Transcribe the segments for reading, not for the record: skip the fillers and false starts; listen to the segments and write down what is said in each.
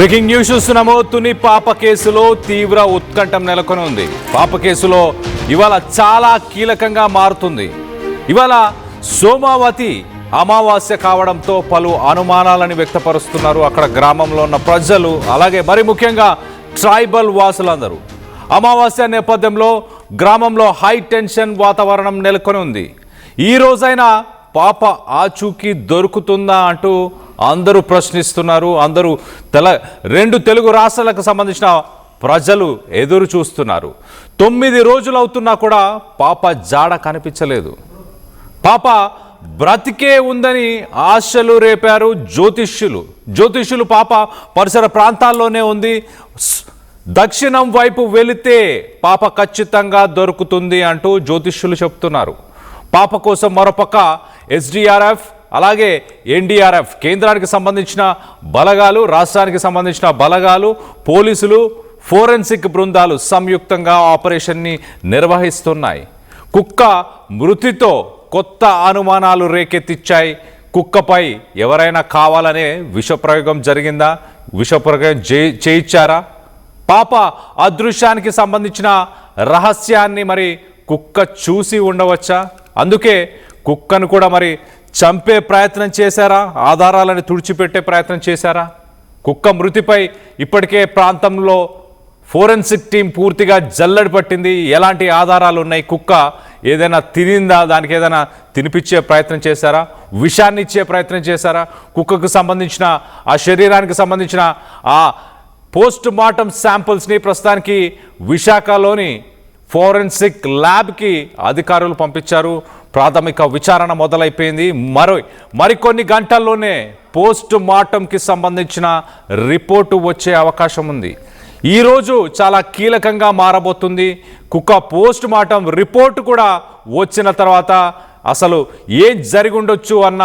Breaking news చూస్తున్నాము. తుని పాప కేసులో తీవ్ర ఉత్కంఠం నెలకొని ఉంది. పాప కేసులో ఇవాళ చాలా కీలకంగా మారుతుంది. ఇవాళ సోమావతి అమావాస్య కావడంతో పలు అనుమానాలను వ్యక్తపరుస్తున్నారు అక్కడ గ్రామంలో ఉన్న ప్రజలు, అలాగే మరి ముఖ్యంగా ట్రైబల్ వాసులందరూ. అమావాస్య నేపథ్యంలో గ్రామంలో హై టెన్షన్ వాతావరణం నెలకొని ఉంది. ఈ రోజైనా పాప ఆచూకీ దొరుకుతుందా అంటూ అందరూ ప్రశ్నిస్తున్నారు. అందరూ రెండు తెలుగు రాష్ట్రాలకు సంబంధించిన ప్రజలు ఎదురు చూస్తున్నారు. 9 రోజులు అవుతున్నా కూడా పాప జాడ కనిపించలేదు. పాప బ్రతికే ఉందని ఆశలు రేపారు జ్యోతిష్యులు పాప పరిసర ప్రాంతాల్లోనే ఉంది, దక్షిణం వైపు వెళితే పాప ఖచ్చితంగా దొరుకుతుంది అంటూ జ్యోతిష్యులు చెప్తున్నారు. పాప కోసం మరోపక్క SDRF అలాగే NDRF కేంద్రానికి సంబంధించిన బలగాలు, రాష్ట్రానికి సంబంధించిన బలగాలు, పోలీసులు, ఫోరెన్సిక్ బృందాలు సంయుక్తంగా ఆపరేషన్ని నిర్వహిస్తున్నాయి. కుక్క మృతితో కొత్త అనుమానాలు రేకెత్తిచ్చాయి. కుక్కపై ఎవరైనా కావాలనే విషప్రయోగం జరిగిందా? విషప్రయోగం చేయించారా? పాప అదృశ్యానికి సంబంధించిన రహస్యాన్ని మరి కుక్క చూసి ఉండవచ్చా? అందుకే కుక్కను కూడా మరి చంపే ప్రయత్నం చేశారా? ఆధారాలను తుడిచిపెట్టే ప్రయత్నం చేశారా? కుక్క మృతిపై ఇప్పటికే ప్రాంతంలో ఫోరెన్సిక్ టీం పూర్తిగా జల్లడి పట్టింది. ఎలాంటి ఆధారాలు ఉన్నాయి? కుక్క ఏదైనా తినిందా? దానికి ఏదైనా తినిపించే ప్రయత్నం చేశారా? విషాన్ని ఇచ్చే ప్రయత్నం చేశారా? కుక్కకు సంబంధించిన ఆ శరీరానికి సంబంధించిన ఆ పోస్ట్ మార్టం శాంపుల్స్ని ప్రస్తుతానికి విశాఖలోని ఫోరెన్సిక్ ల్యాబ్కి అధికారులు పంపించారు. ప్రాథమిక విచారణ మొదలైపోయింది. మరికొన్ని గంటల్లోనే పోస్ట్ మార్టంకి సంబంధించిన రిపోర్టు వచ్చే అవకాశం ఉంది. ఈరోజు చాలా కీలకంగా మారబోతుంది. కుక్క పోస్ట్ మార్టం రిపోర్టు కూడా వచ్చిన తర్వాత అసలు ఏం జరిగి ఉండొచ్చు అన్న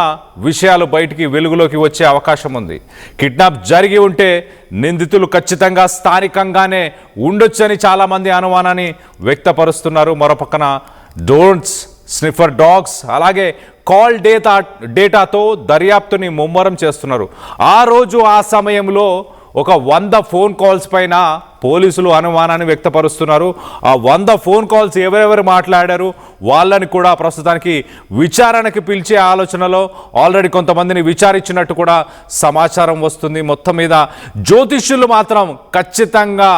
విషయాలు బయటికి వెలుగులోకి వచ్చే అవకాశం ఉంది. కిడ్నాప్ జరిగి ఉంటే నిందితులు ఖచ్చితంగా స్థానికంగానే ఉండొచ్చని చాలామంది అనుమానాన్ని వ్యక్తపరుస్తున్నారు. మరోపక్కన డ్రోన్స్, స్నిఫర్ డాగ్స్ అలాగే కాల్ డేటాతో దర్యాప్తుని ముమ్మరం చేస్తున్నారు. ఆ రోజు ఆ సమయంలో ఒక 100 ఫోన్ కాల్స్ పైన పోలీసులు అనుమానాన్ని వ్యక్తపరుస్తున్నారు. ఆ 100 ఫోన్ కాల్స్ ఎవరెవరు మాట్లాడారు వాళ్ళని కూడా ప్రస్తుతానికి విచారణకి పిలిచే ఆలోచనలో ఆల్రెడీ కొంతమందిని విచారించినట్టు కూడా సమాచారం వస్తుంది. మొత్తం మీద జ్యోతిష్యులు మాత్రం ఖచ్చితంగా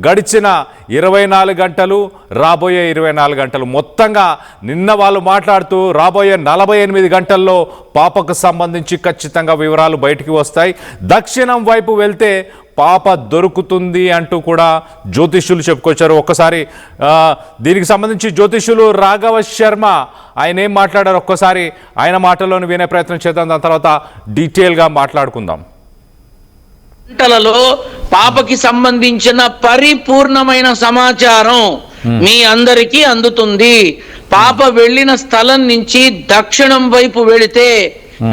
గడిచిన 24 గంటలు, రాబోయే 24 గంటలు, మొత్తంగా నిన్న వాళ్ళు మాట్లాడుతూ రాబోయే 48 గంటల్లో పాపకు సంబంధించి ఖచ్చితంగా వివరాలు బయటికి వస్తాయి. దక్షిణం వైపు వెళ్తే పాప దొరుకుతుంది అంటూ కూడా జ్యోతిష్యులు చెప్పుకొచ్చారు. ఒక్కసారి దీనికి సంబంధించి జ్యోతిష్యులు రాఘవ శర్మ ఆయన ఏం మాట్లాడారు ఒక్కసారి ఆయన మాటల్లోనే వినే ప్రయత్నం చేద్దాం. దాని తర్వాత డీటెయిల్గా మాట్లాడుకుందాం. గంటలలో పాపకి సంబంధించిన పరిపూర్ణమైన సమాచారం మీ అందరికీ అందుతుంది. పాప వెళ్ళిన స్థలం నుంచి దక్షిణం వైపు వెళితే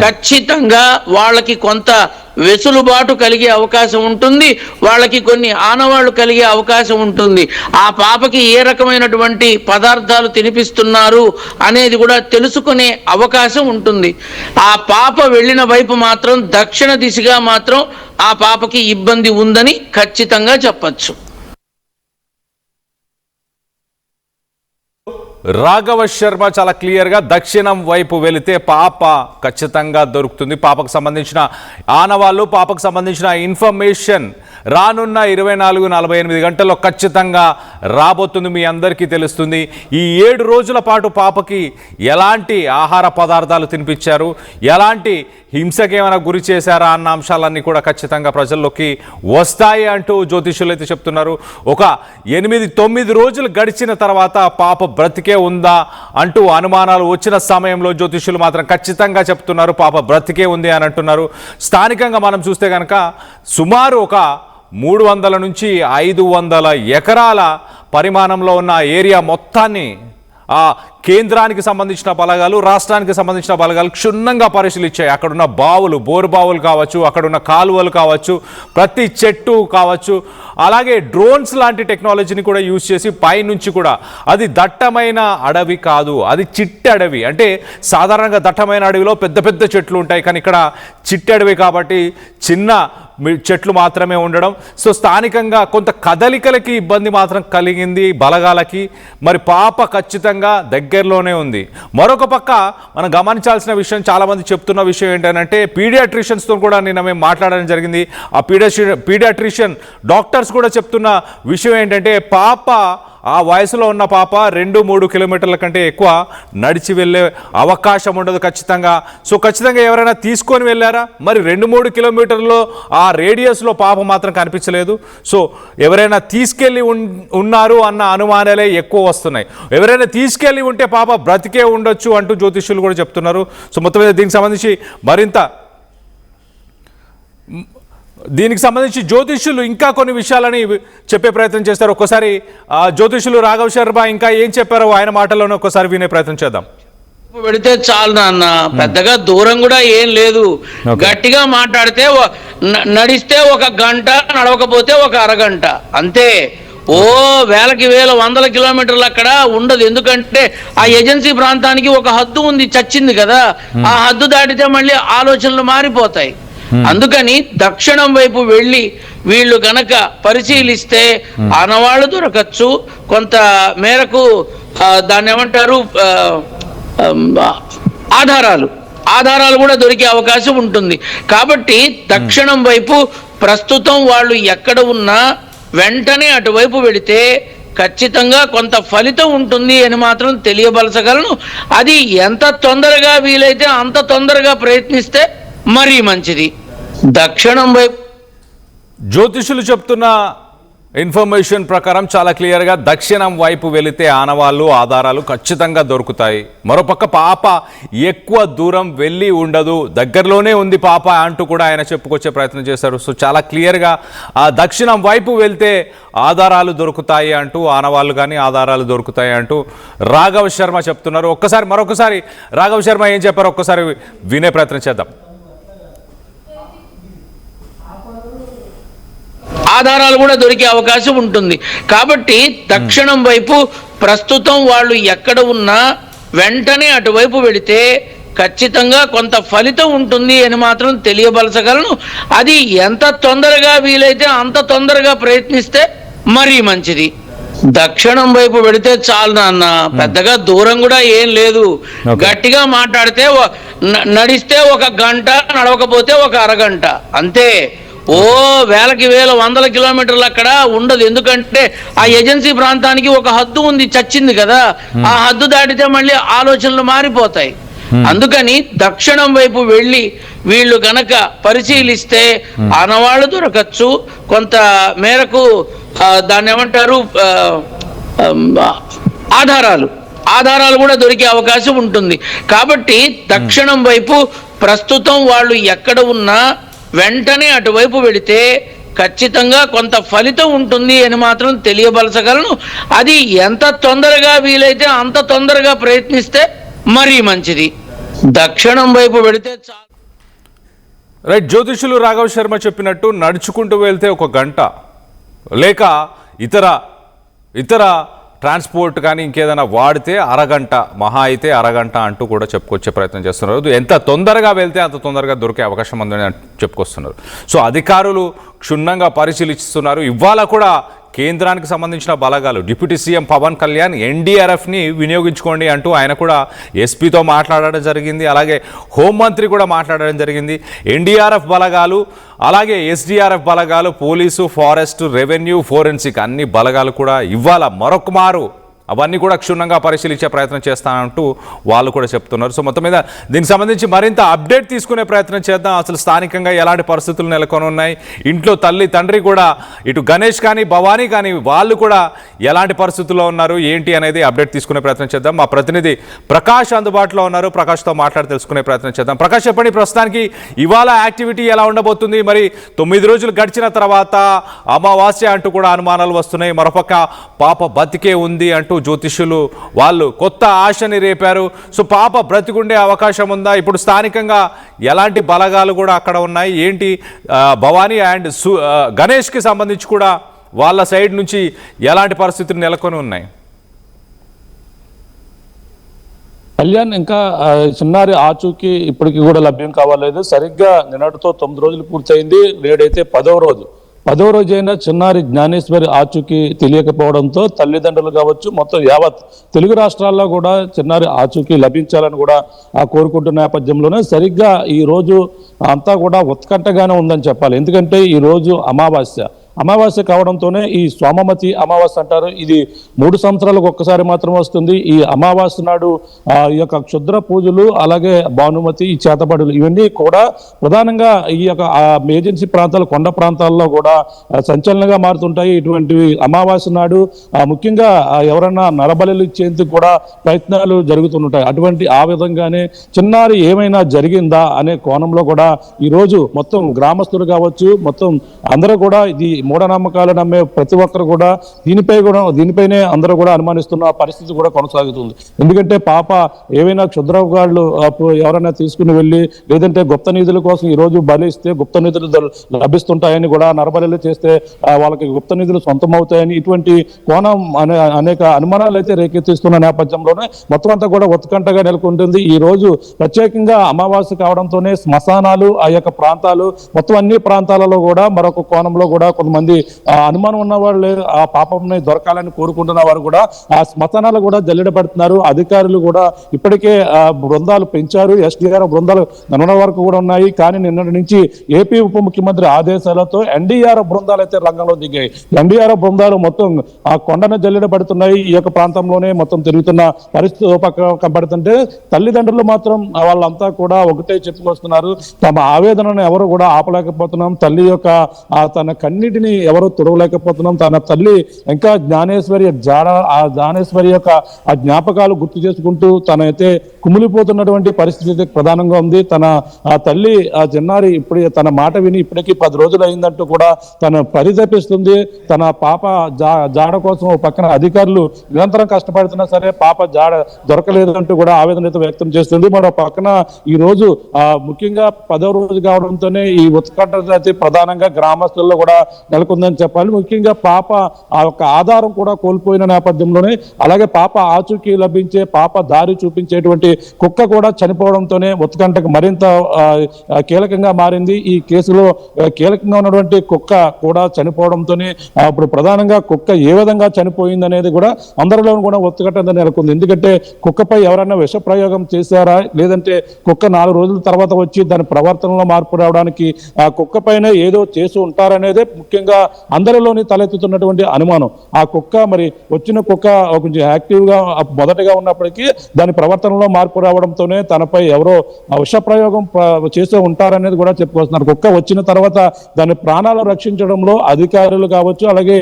ఖచ్చితంగా వాళ్ళకి కొంత వెసులుబాటు కలిగే అవకాశం ఉంటుంది. వాళ్ళకి కొన్ని ఆనవాళ్లు కలిగే అవకాశం ఉంటుంది. ఆ పాపకి ఏ రకమైనటువంటి పదార్థాలు తినిపిస్తున్నారు అనేది కూడా తెలుసుకునే అవకాశం ఉంటుంది. ఆ పాప వెళ్ళిన వైపు మాత్రం దక్షిణ దిశగా మాత్రం ఆ పాపకి ఇబ్బంది ఉందని ఖచ్చితంగా చెప్పచ్చు. రాఘవ శర్మ చాలా క్లియర్గా దక్షిణం వైపు వెళితే పాప ఖచ్చితంగా దొరుకుతుంది. పాపకు సంబంధించిన ఆనవాళ్ళు, పాపకు సంబంధించిన ఇన్ఫర్మేషన్ రానున్న 24-48 గంటల్లో ఖచ్చితంగా రాబోతుంది. మీ అందరికీ తెలుస్తుంది. ఈ 7 రోజుల పాటు పాపకి ఎలాంటి ఆహార పదార్థాలు తినిపించారు, ఎలాంటి హింసకేమైనా గురి చేశారా అన్న అంశాలన్నీ కూడా ఖచ్చితంగా ప్రజల్లోకి వస్తాయి అంటూ జ్యోతిష్యులు అయితే చెప్తున్నారు. ఒక 8-9 రోజులు గడిచిన తర్వాత పాప బ్రతికే ఉందా అంటూ అనుమానాలు వచ్చిన సమయంలో జ్యోతిష్యులు మాత్రం ఖచ్చితంగా చెప్తున్నారు పాప బ్రతికే ఉంది అని అంటున్నారు. స్థానికంగా మనం చూస్తే కనుక సుమారు ఒక 300 నుంచి 500 ఎకరాల పరిమాణంలో ఉన్న ఏరియా మొత్తాన్ని కేంద్రానికి సంబంధించిన బలగాలు, రాష్ట్రానికి సంబంధించిన బలగాలు క్షుణ్ణంగా పరిశీలించాయి. అక్కడున్న బావులు, బోరు బావులు కావచ్చు, అక్కడున్న కాలువలు కావచ్చు, ప్రతి చెట్టు కావచ్చు, అలాగే డ్రోన్స్ లాంటి టెక్నాలజీని కూడా యూజ్ చేసి పైనుంచి కూడా అది దట్టమైన అడవి కాదు, అది చిట్టి అడవి. అంటే సాధారణంగా దట్టమైన అడవిలో పెద్ద పెద్ద చెట్లు ఉంటాయి, కానీ ఇక్కడ చిట్టి అడవి కాబట్టి చిన్న చెట్లు మాత్రమే ఉండడం. సో స్థానికంగా కొంత కదలికలకి ఇబ్బంది మాత్రం కలిగింది బలగాలకి. మరి పాప ఖచ్చితంగా దగ్గరలోనే ఉంది. మరొక పక్క మనం గమనించాల్సిన విషయం, చాలామంది చెప్తున్న విషయం ఏంటంటే పీడియాట్రిషియన్స్తో కూడా నిన్న మేము మాట్లాడడం జరిగింది. ఆ పీడియాట్రిషియన్ డాక్టర్స్ కూడా చెప్తున్న విషయం ఏంటంటే పాప, ఆ వయసులో ఉన్న పాప 2-3 కిలోమీటర్ల కంటే ఎక్కువ నడిచి వెళ్ళే అవకాశం ఉండదు ఖచ్చితంగా. సో ఖచ్చితంగా ఎవరైనా తీసుకొని వెళ్ళారా? మరి 2-3 కిలోమీటర్లో ఆ రేడియస్లో పాప మాత్రం కనిపించలేదు. సో ఎవరైనా తీసుకెళ్ళి ఉన్నారు అన్న అనుమానాలే ఎక్కువ వస్తున్నాయి. ఎవరైనా తీసుకెళ్ళి ఉంటే పాప బ్రతికే ఉండొచ్చు అంటూ జ్యోతిష్యులు కూడా చెప్తున్నారు. సో మొత్తం మీద దీనికి సంబంధించి జ్యోతిష్యులు ఇంకా కొన్ని విషయాలని చెప్పే ప్రయత్నం చేస్తారు. ఒక్కసారి జ్యోతిష్యులు రాఘవ్ శర్మ ఇంకా ఏం చెప్పారో ఆయన మాటల్లోనే ఒక్కసారి వినే ప్రయత్నం చేద్దాం. పెడితే చాలు నాన్న, పెద్దగా దూరం కూడా ఏం లేదు. గట్టిగా మాట్లాడితే నడిస్తే 1 గంట, నడవకపోతే 1 అరగంట అంతే. వేలకి వేల 100 కిలోమీటర్లు అక్కడ ఉండదు. ఎందుకంటే ఆ ఏజెన్సీ ప్రాంతానికి ఒక హద్దు ఉంది, చచ్చింది కదా. ఆ హద్దు దాటితే మళ్ళీ ఆలోచనలు మారిపోతాయి. అందుకని దక్షిణం వైపు వెళ్ళి వీళ్ళు గనక పరిశీలిస్తే ఆనవాళ్ళు దొరకచ్చు. కొంత మేరకు దాన్ని ఏమంటారు, ఆధారాలు కూడా దొరికే అవకాశం ఉంటుంది. కాబట్టి దక్షిణం వైపు ప్రస్తుతం వాళ్ళు ఎక్కడ ఉన్నా వెంటనే అటువైపు వెళితే ఖచ్చితంగా కొంత ఫలితం ఉంటుంది అని మాత్రం తెలియబలచగలను. అది ఎంత తొందరగా వీలైతే అంత తొందరగా ప్రయత్నిస్తే మరీ మంచిది. దక్షిణం వైపు జ్యోతిషులు చెప్తున్న ఇన్ఫర్మేషన్ ప్రకారం చాలా క్లియర్గా దక్షిణం వైపు వెళితే ఆనవాళ్ళు, ఆధారాలు ఖచ్చితంగా దొరుకుతాయి. మరోపక్క పాప ఎక్కువ దూరం వెళ్ళి ఉండదు, దగ్గరలోనే ఉంది పాప అంటూ కూడా ఆయన చెప్పుకొచ్చే ప్రయత్నం చేశారు. సో చాలా క్లియర్గా ఆ దక్షిణం వైపు వెళ్తే ఆధారాలు దొరుకుతాయి అంటూ, ఆనవాళ్ళు కానీ ఆధారాలు దొరుకుతాయి అంటూ రాఘవ్ శర్మ చెప్తున్నారు. మరొకసారి రాఘవ్ శర్మ ఏం చెప్పారో ఒక్కసారి వినే ప్రయత్నం చేద్దాం. ఆధారాలు కూడా దొరికే అవకాశం ఉంటుంది. కాబట్టి దక్షిణం వైపు ప్రస్తుతం వాళ్ళు ఎక్కడ ఉన్నా వెంటనే అటువైపు వెళితే ఖచ్చితంగా కొంత ఫలితం ఉంటుంది అని మాత్రం తెలియబలచగలను. అది ఎంత తొందరగా వీలైతే అంత తొందరగా ప్రయత్నిస్తే మరీ మంచిది. దక్షిణం వైపు వెళితే చాలు నాన్న, పెద్దగా దూరం కూడా ఏం లేదు. గట్టిగా మాట్లాడితే నడిస్తే 1 గంట, నడవకపోతే 1 అరగంట అంతే. వేలకి వేల 100 కిలోమీటర్లు అక్కడ ఉండదు. ఎందుకంటే ఆ ఏజెన్సీ ప్రాంతానికి ఒక హద్దు ఉంది, చచ్చింది కదా. ఆ హద్దు దాటితే మళ్ళీ ఆలోచనలు మారిపోతాయి. అందుకని దక్షిణం వైపు వెళ్ళి వీళ్ళు గనక పరిశీలిస్తే ఆనవాళ్ళు దొరకచ్చు. కొంత మేరకు దాన్ని ఏమంటారు, ఆధారాలు కూడా దొరికే అవకాశం ఉంటుంది. కాబట్టి దక్షిణం వైపు ప్రస్తుతం వాళ్ళు ఎక్కడ ఉన్నా వెంటనే అటువైపు వెళితే ఖచ్చితంగా కొంత ఫలితం ఉంటుంది అని మాత్రం తెలియబలచగలను. అది ఎంత తొందరగా వీలైతే అంత తొందరగా ప్రయత్నిస్తే మరీ మంచిది. దక్షిణం వైపు వెళితే చాలు. రైట్, జ్యోతిషులు రాఘవ్ శర్మ చెప్పినట్టు నడుచుకుంటూ వెళ్తే 1 గంట, లేక ఇతర ట్రాన్స్పోర్ట్ కానీ ఇంకేదైనా వాడితే అరగంట, మహా అయితే అరగంట అంటూ కూడా చెప్పుకొచ్చే ప్రయత్నం చేస్తున్నారు. ఎంత తొందరగా వెళ్తే అంత తొందరగా దొరికే అవకాశం ఉందని చెప్పుకొస్తున్నారు. సో అధికారులు క్షుణ్ణంగా పరిశీలిస్తున్నారు. ఇవాళ కూడా కేంద్రానికి సంబంధించిన బలగాలు, డిప్యూటీ సీఎం పవన్ కళ్యాణ్ ఎన్డీఆర్ఎఫ్ని వినియోగించుకోండి అంటూ ఆయన కూడా ఎస్పీతో మాట్లాడడం జరిగింది. అలాగే హోంమంత్రి కూడా మాట్లాడడం జరిగింది. ఎన్డీఆర్ఎఫ్ బలగాలు, అలాగే ఎస్డీఆర్ఎఫ్ బలగాలు, పోలీసు, ఫారెస్ట్, రెవెన్యూ, ఫోరెన్సిక్ అన్ని బలగాలు కూడా ఇవాళ మరొక మారు అవన్నీ కూడా క్షుణ్ణంగా పరిశీలించే ప్రయత్నం చేస్తానంటూ వాళ్ళు కూడా చెప్తున్నారు. సో మొత్తం మీద దీనికి సంబంధించి మరింత అప్డేట్ తీసుకునే ప్రయత్నం చేద్దాం. అసలు స్థానికంగా ఎలాంటి పరిస్థితులు నెలకొని ఉన్నాయి, ఇంట్లో తల్లి తండ్రి కూడా, ఇటు గణేష్ కానీ భవానీ కానీ వాళ్ళు కూడా ఎలాంటి పరిస్థితుల్లో ఉన్నారు ఏంటి అనేది అప్డేట్ తీసుకునే ప్రయత్నం చేద్దాం. మా ప్రతినిధి ప్రకాష్ అందుబాటులో ఉన్నారు, ప్రకాష్తో మాట్లాడి తెలుసుకునే ప్రయత్నం చేద్దాం. ప్రకాష్, చెప్పండి, ప్రస్తుతానికి ఇవాళ యాక్టివిటీ ఎలా ఉండబోతుంది? మరి 9 రోజులు గడిచిన తర్వాత అమావాస్య అంటూ కూడా అనుమానాలు వస్తున్నాయి. మరోపక్క పాప బతికే ఉంది అంటూ జ్యోతిష్యులు వాళ్ళు కొత్త ఆశని రేపారు. సో పాప బ్రతికుండే అవకాశం ఉందా? ఇప్పుడు స్థానికంగా ఎలాంటి బలగాలు కూడా అక్కడ ఉన్నాయి ఏంటి? భవానీ అండ్ గణేష్కి సంబంధించి కూడా వాళ్ళ సైడ్ నుంచి ఎలాంటి పరిస్థితులు నెలకొని ఉన్నాయి? కళ్యాణ్, ఇంకా చిన్నారి ఆచూకీ ఇప్పటికీ కూడా లభ్యం కావాలేదు. సరిగ్గా నిన్నటితో 9 రోజులు పూర్తయింది. నేడైతే 10వ రోజు. 10వ రోజు అయినా చిన్నారి జ్ఞానేశ్వరి ఆచూకీ తెలియకపోవడంతో తల్లిదండ్రులు కావచ్చు, మొత్తం యావత్ తెలుగు రాష్ట్రాల్లో కూడా చిన్నారి ఆచూకీ లభించాలని కూడా కోరుకుంటున్న నేపథ్యంలోనే సరిగ్గా ఈ రోజు అంతా కూడా ఉత్కంఠగానే ఉందని చెప్పాలి. ఎందుకంటే ఈ రోజు అమావాస్య కావడంతోనే ఈ సోమమతి అమావాస్య అంటారు. ఇది 3 సంవత్సరాలకు ఒక్కసారి మాత్రం వస్తుంది. ఈ అమావాస్య నాడు ఈ యొక్క క్షుద్ర పూజలు, అలాగే భానుమతి, ఈ చేతబడులు ఇవన్నీ కూడా ప్రధానంగా ఈ యొక్క ఏజెన్సీ ప్రాంతాలు, కొండ ప్రాంతాల్లో కూడా సంచలనంగా మారుతుంటాయి. ఇటువంటివి అమావాస్య నాడు ముఖ్యంగా ఎవరన్నా నరబలులు ఇచ్చేందుకు కూడా ప్రయత్నాలు జరుగుతుంటాయి. అటువంటి ఆ విధంగానే చిన్నారి ఏమైనా జరిగిందా అనే కోణంలో కూడా ఈరోజు మొత్తం గ్రామస్తులు కావచ్చు, మొత్తం అందరూ కూడా ఇది మూఢనమ్మకాలు నమ్మే ప్రతి ఒక్కరు కూడా దీనిపైనే అందరూ కూడా అనుమానిస్తున్న పరిస్థితి కూడా కొనసాగుతుంది. ఎందుకంటే పాప ఏవైనా క్షుద్రగాళ్ళు ఎవరైనా తీసుకుని వెళ్ళి, లేదంటే గుప్త నిధుల కోసం ఈ రోజు బలిస్తే గుప్త నిధులు లభిస్తుంటాయని కూడా, నరబలి చేస్తే వాళ్ళకి గుప్త నిధులు సొంతం అవుతాయని ఇటువంటి కోణం అనేక అనుమానాలు అయితే రేకెత్తిస్తున్న నేపథ్యంలోనే మొత్తం అంతా కూడా ఉత్కంఠగా నెలకొంటుంది. ఈ రోజు ప్రత్యేకంగా అమావాస్య కావడంతోనే శ్మశానాలు, ఆ యొక్క ప్రాంతాలు మొత్తం అన్ని ప్రాంతాలలో కూడా మరొక కోణంలో కూడా కొంతమంది అనుమానం ఉన్న వాళ్ళు ఆ పాపంని దొరకాలని కోరుకుంటున్న వారు కూడా ఆ శ్మశానాలు కూడా జల్లెడపడుతున్నారు. అధికారులు కూడా ఇప్పటికే బృందాలు పెంచారు. ఎస్డీఆర్ బృందాలు నిన్న వరకు కూడా ఉన్నాయి. కానీ నిన్నటి నుంచి ఏపీ ఉప ముఖ్యమంత్రి ఆదేశాలతో ఎన్డీఆర్ బృందాలు అయితే రంగంలో దిగాయి. ఎన్డీఆర్ బృందాలు మొత్తం ఆ కొండను జల్లెడపడుతున్నాయి. ఈ యొక్క ప్రాంతంలోనే మొత్తం తిరుగుతున్న పరిస్థితి కనబడుతుంటే తల్లిదండ్రులు మాత్రం వాళ్ళంతా కూడా ఒకటే చెప్పుకొస్తున్నారు, తమ ఆవేదనను ఎవరు కూడా ఆపలేకపోతున్నాం, తల్లి యొక్క తన కన్నిటిని ఎవరు తుడవలేకపోతున్నాం, తన తల్లి ఇంకా జ్ఞానేశ్వరి యొక్క ఆ జ్ఞాపకాలు గుర్తు చేసుకుంటూ తనైతే కుమిలిపోతున్నటువంటి పరిస్థితి ప్రధానంగా ఉంది. తన ఆ తల్లి ఆ చిన్నారి ఇప్పుడు తన మాట విని ఇప్పటికీ 10 రోజులు అయిందంటూ కూడా తను పరితపిస్తుంది. తన పాప జాడ కోసం పక్కన అధికారులు నిరంతరం కష్టపడుతున్నా సరే పాప జాడ దొరకలేదు అంటూ కూడా ఆవేదన వ్యక్తం చేస్తుంది. మరో పక్కన ఈ రోజు ముఖ్యంగా 10వ రోజు కావడంతోనే ఈ ఉత్కంఠ అయితే ప్రధానంగా గ్రామస్తుల్లో కూడా నెలకొందని చెప్పాలి. ముఖ్యంగా పాప ఆ యొక్క ఆధారం కూడా కోల్పోయిన నేపథ్యంలోనే, అలాగే పాప ఆచూకీ లభించే, పాప దారి చూపించేటువంటి కుక్క కూడా చనిపోవడంతోనే ఉత్కంఠకు మరింత కీలకంగా మారింది. ఈ కేసులో కీలకంగా ఉన్నటువంటి కుక్క కూడా చనిపోవడంతోనే ఇప్పుడు ప్రధానంగా కుక్క ఏ విధంగా చనిపోయింది అనేది కూడా అందరిలో కూడా ఉత్కంఠ నెలకొంది. ఎందుకంటే కుక్కపై ఎవరైనా విష ప్రయోగం చేశారా, లేదంటే కుక్క 4 రోజుల తర్వాత వచ్చి దాని ప్రవర్తనలో మార్పు రావడానికి ఆ కుక్క పైన ఏదో చేసి ఉంటారనేదే ముఖ్యంగా అందరిలోని తలెత్తుతున్నటువంటి అనుమానం. ఆ కుక్క మరి వచ్చిన కుక్క కొంచెం యాక్టివ్గా మొదటగా ఉన్నప్పటికీ దాని ప్రవర్తనలో మార్పు రావడంతోనే తనపై ఎవరో విష ప్రయోగం చేసే ఉంటారనేది కూడా చెప్పుకొస్తున్నారు. కుక్క వచ్చిన తర్వాత దాని ప్రాణాలు రక్షించడంలో అధికారులు కావచ్చు, అలాగే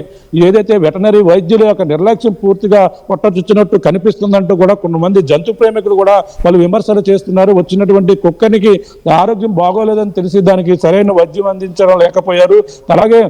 ఏదైతే వెటనరీ వైద్యుల యొక్క నిర్లక్ష్యం పూర్తిగా పొట్టచుచ్చినట్టు కనిపిస్తుందంటూ కూడా కొంతమంది జంతు ప్రేమికులు కూడా వాళ్ళు విమర్శలు చేస్తున్నారు. వచ్చినటువంటి కుక్కనికి ఆరోగ్యం బాగోలేదని తెలిసి దానికి సరైన వైద్యం అందించడం లేకపోయారు. అలాగే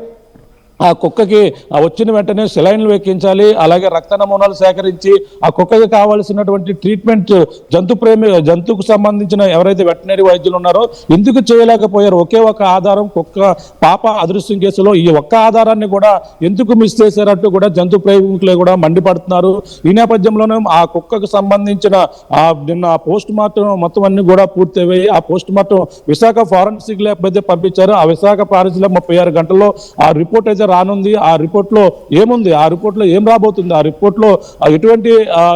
ఆ కుక్కకి వచ్చిన వెంటనే సెలైన్లు ఎక్కించాలి, అలాగే రక్త నమూనాలు సేకరించి ఆ కుక్కకి కావాల్సినటువంటి ట్రీట్మెంట్ జంతువుకు సంబంధించిన ఎవరైతే వెటనరీ వైద్యులు ఉన్నారో ఎందుకు చేయలేకపోయారు? ఒకే ఒక ఆధారం కుక్క పాప అదృశ్యం కేసులో ఈ ఒక్క ఆధారాన్ని కూడా ఎందుకు మిస్ చేశారంటూ కూడా జంతు ప్రేమికులే కూడా మండిపడుతున్నారు. ఈ నేపథ్యంలోనే ఆ కుక్కకు సంబంధించిన నిన్న పోస్ట్ మార్టం మొత్తం అన్ని కూడా పూర్తయ్యాయి. ఆ post mortem Visakha forensic lab అయితే పంపించారు. ఆ విశాఖ ఫారెన్సిక్ ల్యాబ్ 36 గంటల్లో ఆ రిపోర్ట్ అయితే రానుంది. ఆ రిపోర్ట్ లో ఏముంది, ఆ రిపోర్ట్ లో ఏం రాబోతుంది, ఆ రిపోర్ట్ లో ఎటువంటి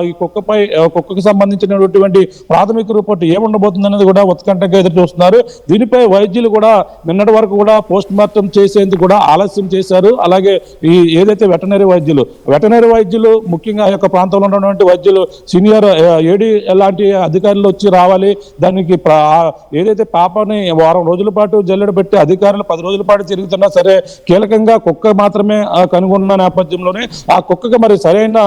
ఈ కుక్కకు సంబంధించినటువంటి ప్రాథమిక రిపోర్ట్ ఏముండబోతుంది అనేది కూడా ఉత్కంఠగా ఎదురు చూస్తున్నారు. దీనిపై వైద్యులు కూడా నిన్నటి వరకు కూడా పోస్ట్ మార్టం చేసేందుకు కూడా ఆలస్యం చేశారు. అలాగే ఈ ఏదైతే వెటనరీ వైద్యులు ముఖ్యంగా ఆ యొక్క ప్రాంతంలో ఉన్నటువంటి వైద్యులు సీనియర్ ఏడి లాంటి అధికారులు వచ్చి రావాలి. దానికి ఏదైతే పాపని వారం రోజుల పాటు జల్లెడ పెట్టి అధికారులు 10 రోజుల పాటు తిరుగుతున్నా సరే కీలకంగా కుక్క కుక్క మాత్రమే కనుగొన్న నేపథ్యంలోనే ఆ కుక్కకి మరి సరైన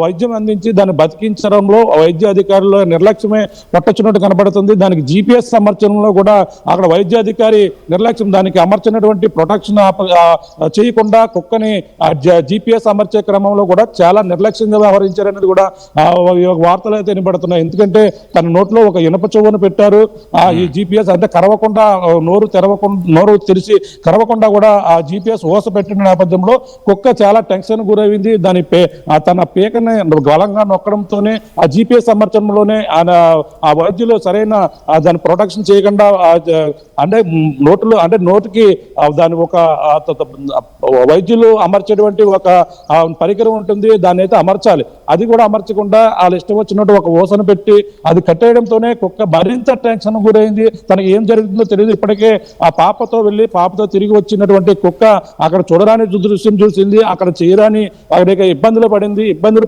వైద్యం అందించి దాన్ని బతికించడంలో వైద్య అధికారుల నిర్లక్ష్యమే పట్టొచ్చినట్టు కనబడుతుంది. దానికి GPS అమర్చడంలో కూడా అక్కడ వైద్య అధికారి నిర్లక్ష్యం, దానికి అమర్చినటువంటి ప్రొటెక్షన్ చేయకుండా కుక్కని GPS అమర్చే క్రమంలో కూడా చాలా నిర్లక్ష్యంగా వ్యవహరించారనేది కూడా వార్తలు అయితే వినబడుతున్నాయి. ఎందుకంటే తన నోట్లో ఒక ఇనప చెవును పెట్టారు. ఈ GPS అంటే కరవకుండా నోరు తెరిచి కరవకుండా కూడా ఆ GPS ఓస పెట్టిన నేపథ్యంలో కుక్క చాలా టెన్షన్ గురైంది. తన పీకని బలంగా నొక్కడంతోనే ఆ GPS అమర్చడంలోనే ఆ వైద్యులు సరైన దాని ప్రొటెక్షన్ చేయకుండా నోటికి దాని ఒక వైద్యులు అమర్చేటువంటి ఒక పరికరం ఉంటుంది, దాన్ని అయితే అమర్చాలి. అది కూడా అమర్చకుండా వాళ్ళు ఇష్టం వచ్చినట్టు ఒక ఓసను పెట్టి అది కట్టేయడంతోనే కుక్క మరింత టెన్షన్ గురైంది. తనకి ఏం జరుగుతుందో తెలియదు. ఇప్పటికే ఆ పాపతో తిరిగి వచ్చినటువంటి కుక్క అక్కడ చూడరాని దృశ్యం చూసింది, అక్కడ చేయరాని అక్కడ ఇబ్బందులు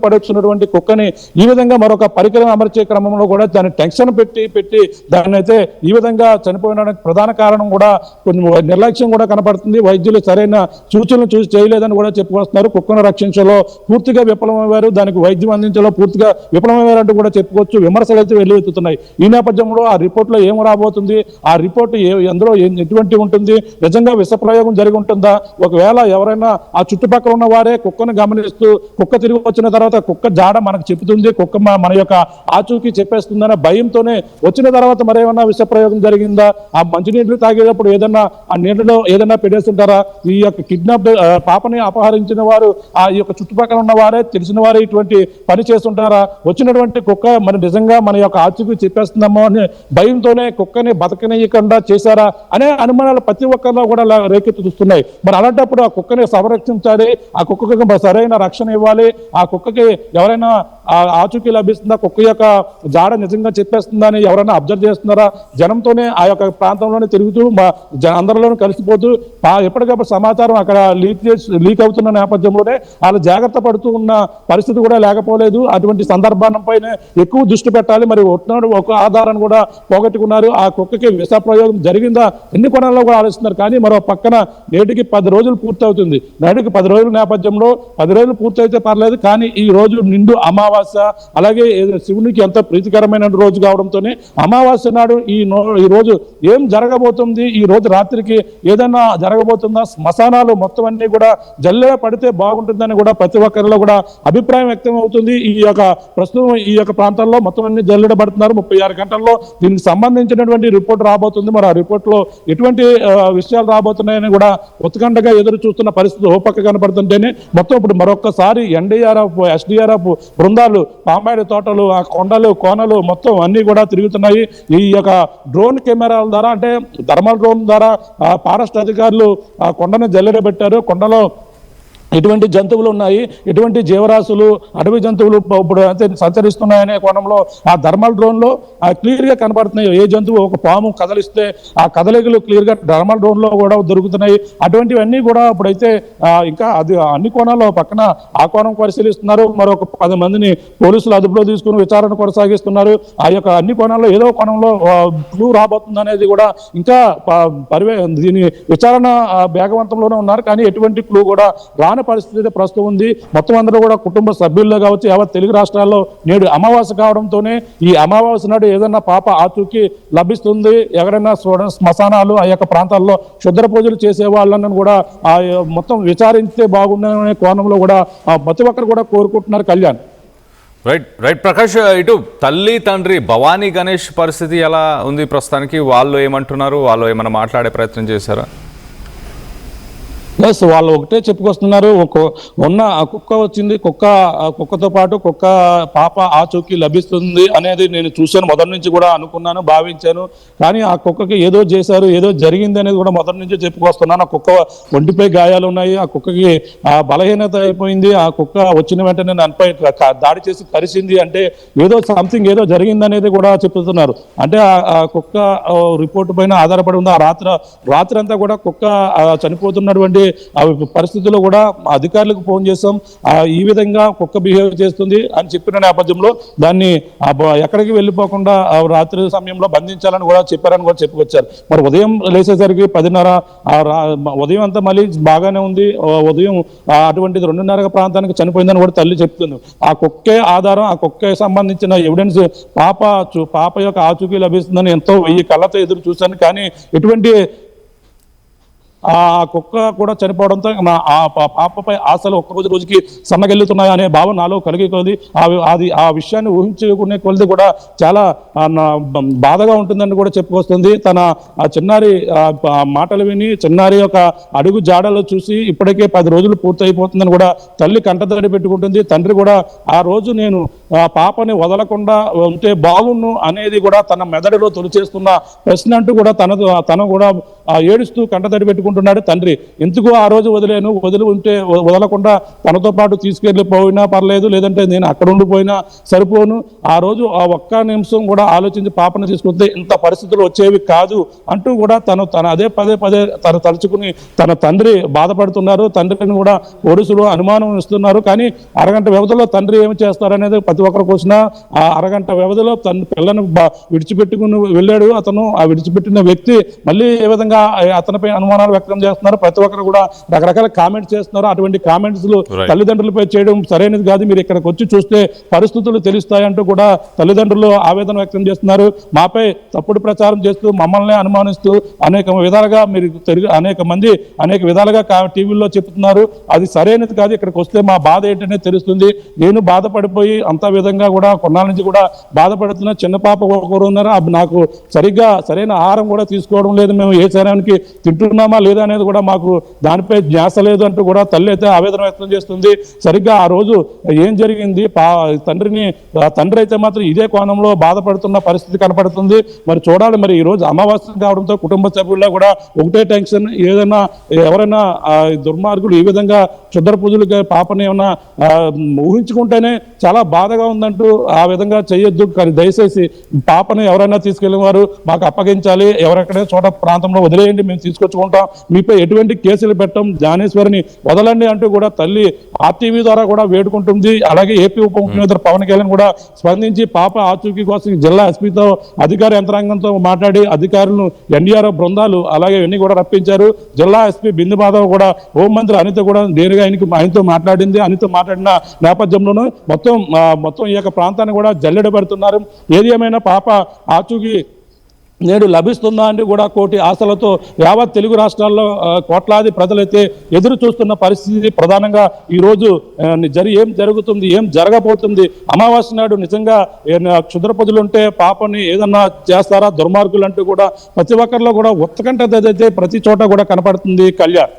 పడొచ్చినటువంటి కుక్కని ఈ విధంగా మరొక పరికరం అమర్చే క్రమంలో కూడా దాన్ని టెన్షన్ పెట్టి దాన్ని అయితే ఈ విధంగా చనిపోయిన ప్రధాన కారణం కూడా కొన్ని నిర్లక్ష్యం కూడా కనపడుతుంది. వైద్యులు సరైన సూచనలు చూసి చేయలేదని కూడా చెప్పుకొస్తున్నారు. కుక్కను రక్షించలో పూర్తిగా విఫలమయ్యారు, దానికి వైద్యం అందించలో పూర్తిగా విఫలమయ్యారంటూ కూడా చెప్పుకోవచ్చు. విమర్శలు అయితే వెల్లువెత్తుతున్నాయి. ఈ నేపథ్యంలో ఆ రిపోర్ట్లో ఏం రాబోతుంది, ఆ రిపోర్ట్ ఎందులో ఎటువంటి ఉంటుంది, నిజంగా విష ప్రయోగం జరిగి ఉంటుందా, ఒకవేళ ఎవరైనా ఆ చుట్టుపక్కల ఉన్న వారే కుక్కను గమనిస్తూ కుక్క తిరిగి వచ్చిన తర్వాత కుక్క జాడ మనకు చెబుతుంది, కుక్క మన యొక్క ఆచూకీ చెప్పేస్తుందన్న భయంతోనే వచ్చిన తర్వాత మరేమన్నా విష ప్రయోగం జరిగిందా, ఆ మంచినీళ్ళు తాగేటప్పుడు ఏదన్నా ఆ నీళ్ళలో ఏదన్నా పెట్టేస్తుంటారా, ఈ యొక్క కిడ్నాప్ పాపని అపహరించిన వారు ఆ యొక్క చుట్టుపక్కల ఉన్న వారే తెలిసిన వారే ఇటువంటి పని చేస్తుంటారా, వచ్చినటువంటి కుక్క మన నిజంగా మన యొక్క ఆచూకీ చెప్పేస్తుందమ్మో అని భయంతోనే కుక్కని బతకనీయకుండా చేశారా అనే అనుమానాలు ప్రతి ఒక్కరిలో కూడా రేకెత్తుతున్నాయి. మరి అలాంటప్పుడు ఆ కుక్కని సంరక్షించాలి, ఆ కుక్కకి సరైన రక్షణ ఇవ్వాలి, ఆ కుక్కకి ఎవరైనా ఆచూకీ లభిస్తుందా, కుక్క యొక్క జాడ నిజంగా చెప్పేస్తుందా అని ఎవరైనా అబ్జర్వ్ చేస్తున్నారా, జనంతోనే ఆ యొక్క ప్రాంతంలోనే తిరుగుతూ అందరిలోనూ కలిసిపోతూ ఎప్పటికప్పుడు సమాచారం అక్కడ లీక్ అవుతున్న నేపథ్యంలోనే వాళ్ళు జాగ్రత్త పడుతూ ఉన్న పరిస్థితి కూడా లేకపోలేదు. అటువంటి సందర్భాలపైన ఎక్కువ దృష్టి పెట్టాలి. మరి ఒక ఆధారాన్ని కూడా పోగొట్టుకున్నారు. ఆ కుక్కకి విష ప్రయోగం జరిగిందా ఎన్ని కోణాల్లో కూడా ఆలోచిస్తున్నారు. కానీ మరో పక్కన నేటికి 10 రోజులు పూర్తవుతుంది. నేటికి 10 రోజుల నేపథ్యంలో 10 రోజులు పూర్తయితే పర్లేదు, కానీ ఈ రోజు నిండు అమావాస్య, అలాగే శివునికి ఎంతో ప్రీతికరమైన రోజు కావడంతోనే అమావాస్య నాడు ఈ రోజు ఏం జరగబోతుంది, ఈ రోజు రాత్రికి ఏదైనా జరగబోతుందా, శ్మశానాలు మొత్తం అన్ని కూడా జల్లెడ పడితే బాగుంటుందని కూడా ప్రతి ఒక్కరిలో కూడా అభిప్రాయం వ్యక్తం అవుతుంది. ప్రస్తుతం ఈ యొక్క ప్రాంతాల్లో మొత్తం అన్ని జల్లెడ పడుతున్నారు. 36 గంటల్లో దీనికి సంబంధించినటువంటి రిపోర్ట్ రాబోతుంది. మరి ఆ రిపోర్ట్ లో ఎటువంటి విషయాలు రాబోతున్నాయని కూడా ఉత్కంఠగా ఎదురు చూస్తున్న పరిస్థితి ఓపక్క కనపడుతుంటేనే మొత్తం ఇప్పుడు మరొక్కసారి NDRF, SDRF బృందాలు పామాయిడి తోటలు, ఆ కొండలు కోనలు మొత్తం అన్ని కూడా తిరుగుతున్నాయి. ఈ యొక్క డ్రోన్ కెమెరాల ద్వారా, అంటే థర్మల్ డ్రోన్ ద్వారా ఫారెస్ట్ అధికారులు ఆ కొండను జల్లెడబెట్టారు. కొండలో ఎటువంటి జంతువులు ఉన్నాయి, ఎటువంటి జీవరాశులు, అడవి జంతువులు ఇప్పుడు సంచరిస్తున్నాయనే కోణంలో ఆ థర్మల్ డ్రోన్లో క్లియర్ గా కనబడుతున్నాయి. ఏ జంతువు ఒక పాము కదలిస్తే ఆ కదలికలు క్లియర్ గా థర్మల్ డ్రోన్ లో కూడా దొరుకుతున్నాయి. అటువంటివన్నీ కూడా ఇప్పుడైతే ఇంకా అది అన్ని కోణాల్లో పక్కన ఆ కోణం పరిశీలిస్తున్నారు. మరొక 10 మందిని పోలీసులు అదుపులో తీసుకుని విచారణ కొనసాగిస్తున్నారు. ఆ యొక్క అన్ని కోణాల్లో ఏదో కోణంలో క్లూ రాబోతుంది అనేది కూడా ఇంకా దీని విచారణ వేగవంతంలోనే ఉన్నారు. కానీ ఎటువంటి క్లూ కూడా రాని పరిస్థితి ప్రస్తుతం ఉంది. మొత్తం అందరూ కూడా కుటుంబ సభ్యుల్లో కావచ్చు, యావత్ తెలుగు రాష్ట్రాల్లో నేడు అమావాస్య కావడంతోనే ఈ అమావాస్య నాడు ఏదైనా పాప ఆచూకీ లభిస్తుంది, ఎవరైనా శ్మశానాలు ఆ యొక్క ప్రాంతాల్లో క్షుద్ర పూజలు చేసే వాళ్ళని కూడా మొత్తం విచారిస్తే బాగుందనే కోణంలో కూడా ప్రతి ఒక్కరు కూడా కోరుకుంటున్నారు. కళ్యాణ్, రైట్ ప్రకాష్, ఇటు తల్లి తండ్రి భవానీ గణేష్ పరిస్థితి ఎలా ఉంది ప్రస్తుతానికి? వాళ్ళు ఏమంటున్నారు? వాళ్ళు ఏమైనా మాట్లాడే ప్రయత్నం చేశారా? ప్లస్ వాళ్ళు ఒకటే చెప్పుకొస్తున్నారు, ఉన్న కుక్క వచ్చింది, కుక్కతో పాటు కుక్క పాప ఆచూకీ లభిస్తుంది అనేది నేను చూశాను. మొదటి నుంచి కూడా అనుకున్నాను, భావించాను. కానీ ఆ కుక్కకి ఏదో చేశారు, ఏదో జరిగింది అనేది కూడా మొదటి నుంచి చెప్పుకొస్తున్నాను. ఆ కుక్క ఒంటిపై గాయాలు ఉన్నాయి, ఆ కుక్కకి బలహీనత అయిపోయింది, ఆ కుక్క వచ్చిన వెంటనే నన్నుపై దాడి చేసి కరిసింది అంటే ఏదో సంథింగ్ ఏదో జరిగింది అనేది కూడా చెప్తున్నారు. అంటే ఆ కుక్క రిపోర్ట్ పైన ఆధారపడి ఉంది. ఆ రాత్రి అంతా కూడా కుక్క చనిపోతున్నటువంటి ఇటువంటి పరిస్థితుల్లో కూడా అధికారులకు ఫోన్ చేసాం, ఈ విధంగా కుక్క బిహేవ్ చేస్తుంది అని చెప్పిన నేపథ్యంలో దాన్ని ఎక్కడికి వెళ్ళిపోకుండా రాత్రి సమయంలో బంధించాలని కూడా చెప్పారని కూడా చెప్పుకొచ్చారు. మరి ఉదయం లేచేసరికి 10:30 ఉదయం అంతా మళ్ళీ బాగానే ఉంది, ఉదయం అటువంటిది 2:30 ప్రాంతానికి చనిపోయిందని కూడా తల్లి చెప్తుంది. ఆ కుక్కే ఆధారం, ఆ కుక్కే సంబంధించిన ఎవిడెన్స్ పాప యొక్క ఆచూకీ లభిస్తుందని ఎంతో 1000 కళ్ళతో ఎదురు చూశాను. కానీ ఎటువంటి ఆ కుక్క కూడా చనిపోవడంతో ఆ పాపపై ఆశలు ఒక్క రోజుకి సన్నగిల్లుతున్నాయి అనే భావన నాలో కలిగి కొలది ఆ విషయాన్ని ఊహించుకునే కొలది కూడా చాలా బాధగా ఉంటుందని కూడా చెప్పుకొస్తుంది. తన చిన్నారి మాటలు విని చిన్నారి యొక్క అడుగు జాడలు చూసి ఇప్పటికే 10 రోజులు పూర్తయిపోతుందని కూడా తల్లి కంటతడి పెట్టుకుంటుంది. తండ్రి కూడా ఆ రోజు నేను పాపని వదలకుండా ఉంటే బాగుండు అనేది కూడా తన మెదడులో తొలిచేస్తున్న ప్రశ్న అంటూ కూడా తను కూడా ఏడుస్తూ కంటతడి పెట్టుకుంటున్నాడు. తండ్రి ఎందుకు ఆ రోజు వదిలి ఉంటే వదలకుండా తనతో పాటు తీసుకెళ్ళిపోయినా పర్లేదు, లేదంటే నేను అక్కడ ఉండిపోయినా సరిపోను, ఆ రోజు ఆ ఒక్క నిమిషం కూడా ఆలోచించి పాపను తీసుకుంటే ఇంత పరిస్థితులు వచ్చేవి కాదు అంటూ కూడా తన అదే పదే తను తలుచుకుని తన తండ్రి బాధపడుతున్నారు. తండ్రిని కూడా పోలీసులు అనుమానం ఇస్తున్నారు. కానీ అరగంట వ్యవధిలో తండ్రి ఏమి చేస్తారనేది ప్రతి ఒక్కరికి వచ్చిన ఆ అరగంట వ్యవధిలో తన పిల్లను విడిచిపెట్టుకుని వెళ్ళాడు. అతను ఆ విడిచిపెట్టిన వ్యక్తి మళ్ళీ ఏ విధంగా అతనిపై అనుమానాలు వ్యక్తం చేస్తున్నారు. ప్రతి ఒక్కరు కూడా రకరకాల కామెంట్స్ చేస్తున్నారు. అటువంటి కామెంట్స్ తల్లిదండ్రులపై చేయడం సరైనది కాదు, మీరు ఇక్కడికి వచ్చి చూస్తే పరిస్థితులు తెలుస్తాయంటూ కూడా తల్లిదండ్రులు ఆవేదన వ్యక్తం చేస్తున్నారు. మాపై తప్పుడు ప్రచారం చేస్తూ మమ్మల్ని అనుమానిస్తూ అనేక విధాలుగా మీరు అనేక మంది అనేక విధాలుగా టీవీల్లో చెప్తున్నారు. అది సరైనది కాదు, ఇక్కడికి వస్తే మా బాధ ఏంటనే తెలుస్తుంది. నేను బాధపడిపోయి అంత విధంగా కూడా కొన్నాళ్ళ నుంచి కూడా బాధపడుతున్న చిన్న పాప ఒకరు ఉన్నారు. నాకు సరిగ్గా సరైన ఆహారం కూడా తీసుకోవడం లేదు, మేము ఏ శరీరానికి తింటున్నామా లేదా అనేది కూడా మాకు దానిపై ధ్యాస లేదు అంటూ కూడా తల్లి అయితే ఆవేదన వ్యక్తం చేస్తుంది. సరిగ్గా ఆ రోజు ఏం జరిగింది, తండ్రి అయితే మాత్రం ఇదే కోణంలో బాధపడుతున్న పరిస్థితి కనపడుతుంది. మరి చూడాలి. మరి ఈ రోజు అమావాస్య కావడంతో కుటుంబ సభ్యుల్లో కూడా ఒకటే టెన్షన్, ఎవరైనా దుర్మార్గులు ఈ విధంగా క్షుద్ర పూజలుగా పాపని ఏమన్నా ఊహించుకుంటేనే చాలా బాధగా ఉందంటూ ఆ విధంగా చేయొద్దు. కానీ దయచేసి పాపని ఎవరైనా తీసుకెళ్లిన వారు మాకు అప్పగించాలి, ఎవరెక్కడే చోట ప్రాంతంలో వదిలేయండి, మేము తీసుకొచ్చుకుంటాం, మీపై ఎటువంటి కేసులు పెట్టం, జ్ఞానేశ్వరిని వదలండి అంటూ కూడా తల్లి ఆర్టీవీ ద్వారా కూడా వేడుకుంటుంది. అలాగే ఏపీ ఉప ముఖ్యమంత్రి పవన్ కళ్యాణ్ కూడా స్పందించి పాప ఆచూకీ కోసం జిల్లా ఎస్పీతో అధికార యంత్రాంగంతో మాట్లాడి అధికారులను ఎన్డీఆర్ఎఫ్ బృందాలు అలాగే ఇవన్నీ కూడా రప్పించారు. జిల్లా ఎస్పీ బిందు మాధవ్ కూడా హోంమంత్రి అనిత కూడా నేరుగా ఆయనతో మాట్లాడింది. అనిత మాట్లాడిన నేపథ్యంలోనూ మొత్తం ఈ యొక్క ప్రాంతాన్ని కూడా జల్లెడ పెడుతున్నారు. ఏది ఏమైనా పాప ఆచూకీ నేడు లభిస్తుందా అని కూడా కోటి ఆశలతో యావత్ తెలుగు రాష్ట్రాల్లో కోట్లాది ప్రజలైతే ఎదురు చూస్తున్న పరిస్థితి. ప్రధానంగా ఈరోజు ఏం జరుగుతుంది, ఏం జరగబోతుంది, అమావాస్య నాడు నిజంగా క్షుద్ర పొదులుంటే పాపని ఏదన్నా చేస్తారా దుర్మార్గులు అంటూ కూడా ప్రతి ఒక్కరిలో కూడా ఉత్కంఠ అయితే ప్రతి చోట కూడా కనపడుతుంది. Kalyan.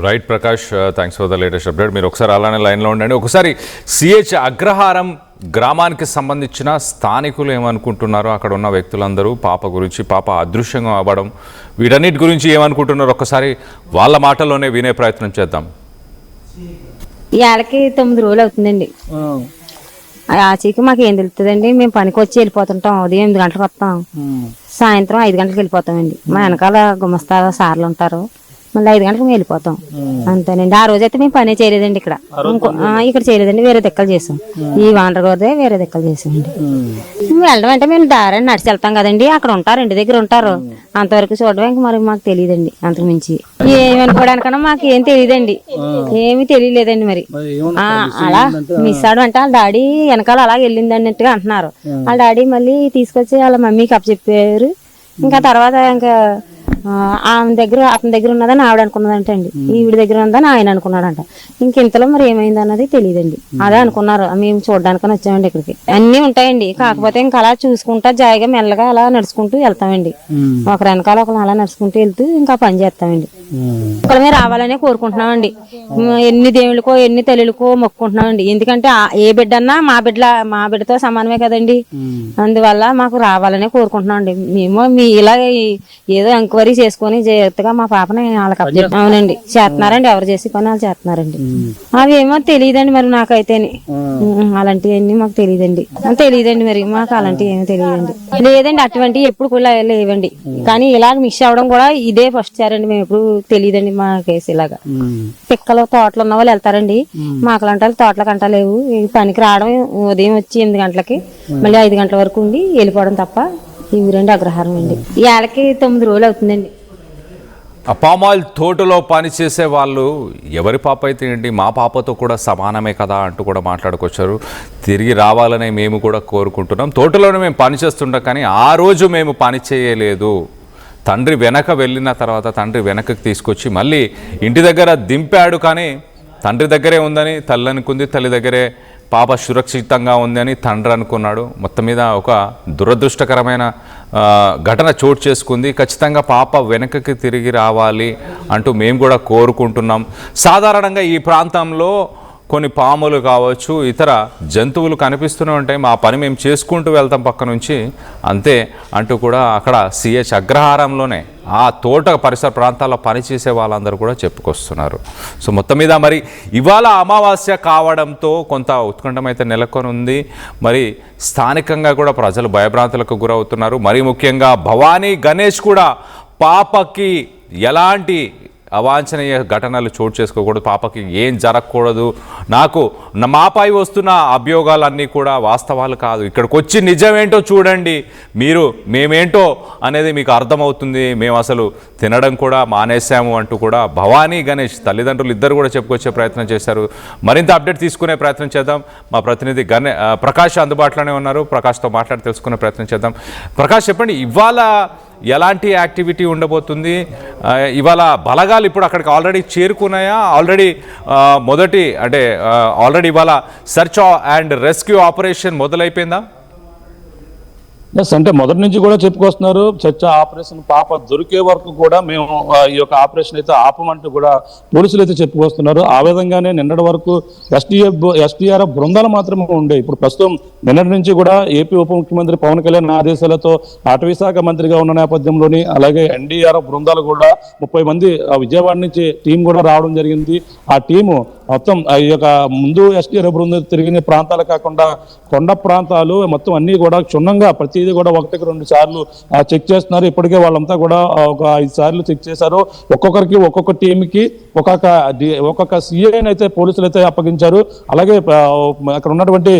Right Prakash, thanks for the latest update. మీరు ఒకసారి అలానే లైన్లో ఉండండి. ఒకసారి సిహెచ్ అగ్రహారం గ్రామానికి సంబంధించిన స్థానికులు ఏమనుకుంటున్నారో, అక్కడ ఉన్న వ్యక్తులందరూ పాప గురించి, పాప అదృశ్యంగా అవ్వడం, వీటన్నిటి గురించి ఏమనుకుంటున్నారో ఒక్కసారి వాళ్ళ మాటల్లోనే వినే ప్రయత్నం చేద్దాం. ఇవాళకి 9 రోజులు అవుతుందండి. ఆచీకి మాకు ఏం తెలుస్తుందండి, మేము పనికి వచ్చి వెళ్ళిపోతుంటాం. ఉదయం 8 గంటలకు వస్తాం, సాయంత్రం 5 గంటలకు వెళ్ళిపోతామండి. మా వెనకాల గుమస్తా సార్లు ఉంటారు, మళ్ళీ 5 గంటలకు మేము వెళ్ళిపోతాం అంతేనండి. ఆ రోజైతే మేము పని చేయలేదండి. ఇక్కడ చేయలేదండి, వేరే దిక్కలు చేసాం. ఈ వానర గోదే వేరే దిక్కలు చేసామండి. వెళ్ళడం అంటే మేము దారి నడిచి వెళ్తాం కదండి, అక్కడ ఉంటారు, ఇంటి దగ్గర ఉంటారు, అంతవరకు చూడడం ఇంక మరి మాకు తెలియదండి. అంతకు మించి ఏమనుకోవడానికన్నా మాకు ఏం తెలియదండి, ఏమీ తెలియలేదండి. మరి అలా మిస్ అవడం అంటే వాళ్ళ డాడీ వెనకాల అలా వెళ్ళింది అన్నట్టుగా అంటున్నారు. వాళ్ళ డాడీ మళ్ళీ తీసుకొచ్చి వాళ్ళ మమ్మీకి అప్పచెప్పారు. ఇంకా తర్వాత ఇంకా ఆమె దగ్గర అతని దగ్గర ఉన్నదని ఆవిడ అనుకున్నదంట అండి, ఈవిడ దగ్గర ఉందని ఆయన అనుకున్నాడంట. ఇంకెంతలో మరి ఏమైంది అన్నది తెలియదండి. అదే అనుకున్నారు. మేము చూడడానికని వచ్చామండి ఇక్కడికి. అన్ని ఉంటాయండి, కాకపోతే ఇంకా అలా చూసుకుంటా జాయిగా మెల్లగా అలా నడుచుకుంటూ వెళ్తామండి. ఒకరి వెనకాల ఒకరు అలా నడుచుకుంటూ వెళ్తూ ఇంకా పని చేస్తామండి. ఒకళ్ళమే రావాలనే కోరుకుంటున్నామండి. ఎన్ని దేవుళ్ళకో ఎన్ని తల్లులకో మొక్కుకుంటున్నామండి. ఎందుకంటే ఏ బిడ్డ అన్నా మా బిడ్డతో సమానమే కదండి. అందువల్ల మాకు రావాలనే కోరుకుంటున్నామండి. మేము ఇలా ఏదో ఎంక్వైరీ చేసుకుని జాగ్రత్తగా మా పాపని వాళ్ళకి అప్పచెప్పాం. అవునండి, చేస్తున్నారండి, ఎవరు చేసి పని వాళ్ళు చేస్తున్నారండి. అవి ఏమో తెలియదండి మరి నాకైతేని. అలాంటివన్నీ మాకు తెలియదండి. మరి మాకు అలాంటివి ఏమీ తెలియదండి. లేదండి, అటువంటివి ఎప్పుడు కూడా లేవండి. కానీ ఇలా మిస్ అవ్వడం కూడా ఇదే ఫస్ట్ సార్ అండి. మేము ఎప్పుడు తెలియదండి మా కేసు ఇలాగా. పిక్కలు తోటలు ఉన్న వాళ్ళు వెళ్తారండి, మాకలాంటి వాళ్ళు తోటలకు అంటా లేవు. ఈ పనికి రావడం ఉదయం వచ్చి 8 గంటలకి మళ్ళీ 5 గంటల వరకు ఉండి వెళ్ళిపోవడం తప్ప ఈ ఊరండి అగ్రహారం అండి. ఏళ్ళకి 9 రోజులు అవుతుందండి. ఆ పామాయిల్ తోటలో పనిచేసే వాళ్ళు ఎవరి పాప అయితే ఏంటి, మా పాపతో కూడా సమానమే కదా అంటూ కూడా మాట్లాడుకొచ్చారు. తిరిగి రావాలని మేము కూడా కోరుకుంటున్నాం. తోటలోనే మేము పని చేస్తుంటాం, కానీ ఆ రోజు మేము పని చేయలేదు. తండ్రి వెనక వెళ్ళిన తర్వాత తండ్రి వెనకకి తీసుకొచ్చి మళ్ళీ ఇంటి దగ్గర దింపాడు, కానీ తండ్రి దగ్గరే ఉందని తల్లి అనుకుంది, తల్లి దగ్గరే పాప సురక్షితంగా ఉంది అని తండ్రి అనుకున్నాడు. మొత్తం మీద ఒక దురదృష్టకరమైన ఘటన చోటు చేసుకుంది. ఖచ్చితంగా పాప వెనకకి తిరిగి రావాలి అంటూ మేము కూడా కోరుకుంటున్నాం. సాధారణంగా ఈ ప్రాంతంలో కొన్ని పాములు కావచ్చు, ఇతర జంతువులు కనిపిస్తూనే ఉంటాయి. మా పని మేము చేసుకుంటూ వెళ్తాం పక్క నుంచి, అంతే అంటూ కూడా అక్కడ సిహెచ్ అగ్రహారంలోనే ఆ తోట పరిసర ప్రాంతాల్లో పనిచేసే వాళ్ళందరూ కూడా చెప్పుకొస్తున్నారు. సో మొత్తం మీద మరి ఇవాళ అమావాస్య కావడంతో కొంత ఉత్కంఠం అయితే నెలకొని ఉంది. మరి స్థానికంగా కూడా ప్రజలు భయభ్రాంతులకు గురవుతున్నారు. మరి ముఖ్యంగా భవానీ గణేష్ కూడా పాపకి ఎలాంటి అవాంఛనీయ ఘటనలు చోటు చేసుకోకూడదు, పాపకి ఏం జరగకూడదు, నాకు మాపై వస్తున్న అభియోగాలన్నీ కూడా వాస్తవాలు కాదు, ఇక్కడికి వచ్చి నిజమేంటో చూడండి, మీరు మేమేంటో అనేది మీకు అర్థమవుతుంది, మేము అసలు తినడం కూడా మానేశాము అంటూ కూడా భవానీ గణేష్ తల్లిదండ్రులు ఇద్దరు కూడా చెప్పుకొచ్చే ప్రయత్నం చేశారు. మరింత అప్డేట్ తీసుకునే ప్రయత్నం చేద్దాం. మా ప్రతినిధి ప్రకాష్ అందుబాటులోనే ఉన్నారు. ప్రకాష్తో మాట్లాడి తెలుసుకునే ప్రయత్నం చేద్దాం. ప్రకాష్, చెప్పండి, ఇవాళ ఎలాంటి యాక్టివిటీ ఉండబోతుంది? ఇవాళ బలగాలు ఇప్పుడు అక్కడికి ఆల్రెడీ చేరుకున్నాయా? ఆల్రెడీ ఇవాళ సెర్చ్ అండ్ రెస్క్యూ ఆపరేషన్ మొదలైపోయిందా? ఎస్, అంటే మొదటి నుంచి కూడా చెప్పుకొస్తున్నారు. చర్చ ఆపరేషన్ పాప దొరికే వరకు కూడా మేము ఈ యొక్క ఆపరేషన్ అయితే ఆపమంటూ కూడా పోలీసులు అయితే చెప్పుకొస్తున్నారు. ఆ విధంగానే నిన్నటి వరకు ఎస్టీఆర్ఎఫ్ బృందాలు మాత్రమే ఉండే. ఇప్పుడు ప్రస్తుతం నిన్నటి నుంచి కూడా ఏపీ ఉప ముఖ్యమంత్రి పవన్ కళ్యాణ్ ఆదేశాలతో అటవీ శాఖ మంత్రిగా ఉన్న నేపథ్యంలోని అలాగే ఎన్డీఆర్ఎఫ్ బృందాలు కూడా 30 మంది విజయవాడ నుంచి టీం కూడా రావడం జరిగింది. ఆ టీము మొత్తం ఈ యొక్క ముందు ఎస్టీఆర్ఎఫ్ బృందం తిరిగిన ప్రాంతాలు కాకుండా కొండ ప్రాంతాలు మొత్తం అన్ని కూడా క్షుణ్ణంగా ప్రతిదీ కూడా 1-2 సార్లు చెక్ చేస్తున్నారు. ఇప్పటికే వాళ్ళంతా కూడా ఒక 5 సార్లు చెక్ చేశారు. ఒక్కొక్కరికి ఒక్కొక్క టీంకి ఒక్కొక్క సిఐని అయితే పోలీసులు అయితే అప్పగించారు. అలాగే అక్కడ ఉన్నటువంటి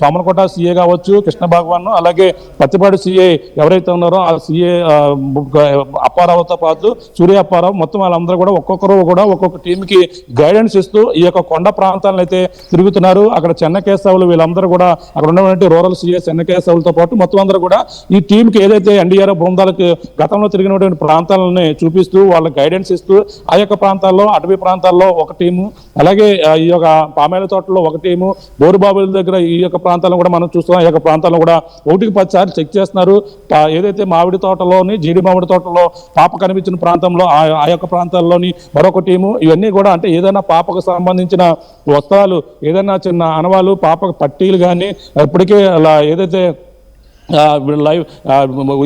సోమనకోట సిఐ కావచ్చు, కృష్ణ భగవాన్, అలాగే పత్తిపాడు సిఐ ఎవరైతే ఉన్నారో ఆ సిఐ అప్పారావుతో పాటు సూర్య అప్పారావు, మొత్తం వాళ్ళందరూ కూడా ఒక్కొక్కరు కూడా ఒక్కొక్క టీంకి గైడెన్స్ ఇస్తూ ఈ యొక్క కొండ ప్రాంతాలను అయితే తిరుగుతున్నారు. అక్కడ చెన్నకేశవులు వీళ్ళందరూ కూడా అక్కడ ఉన్నటువంటి రూరల్ సిఐ చెన్నకేశవులతో పాటు మొత్తం అందరూ కూడా ఈ టీంకి ఏదైతే ఎన్డీఆర్ఎఫ్ బృందాలకు గతంలో తిరిగినటువంటి ప్రాంతాలని చూపిస్తూ వాళ్ళకి గైడెన్స్ ఇస్తూ ఆ యొక్క ప్రాంతాల్లో అటవీ ప్రాంతాల్లో ఒక టీము, అలాగే ఈ యొక్క పామేల తోటలో ఒక టీము, బోరుబాబుల దగ్గర ఈ యొక్క ప్రాంతాలను కూడా మనం చూస్తున్నాం. ఈ యొక్క ప్రాంతాలను కూడా 1-10 సార్లు చెక్ చేస్తున్నారు. ఏదైతే మామిడి తోటలోని జీడి మామిడి తోటలో పాప కనిపించిన ప్రాంతంలో ఆ యొక్క ప్రాంతాల్లోని మరొక టీము, ఇవన్నీ కూడా అంటే ఏదైనా పాపకు సంబంధించిన వస్త్రాలు, ఏదైనా చిన్న అనవాలు, పాపకు పట్టీలు కానీ ఇప్పటికే అలా ఏదైతే లైవ్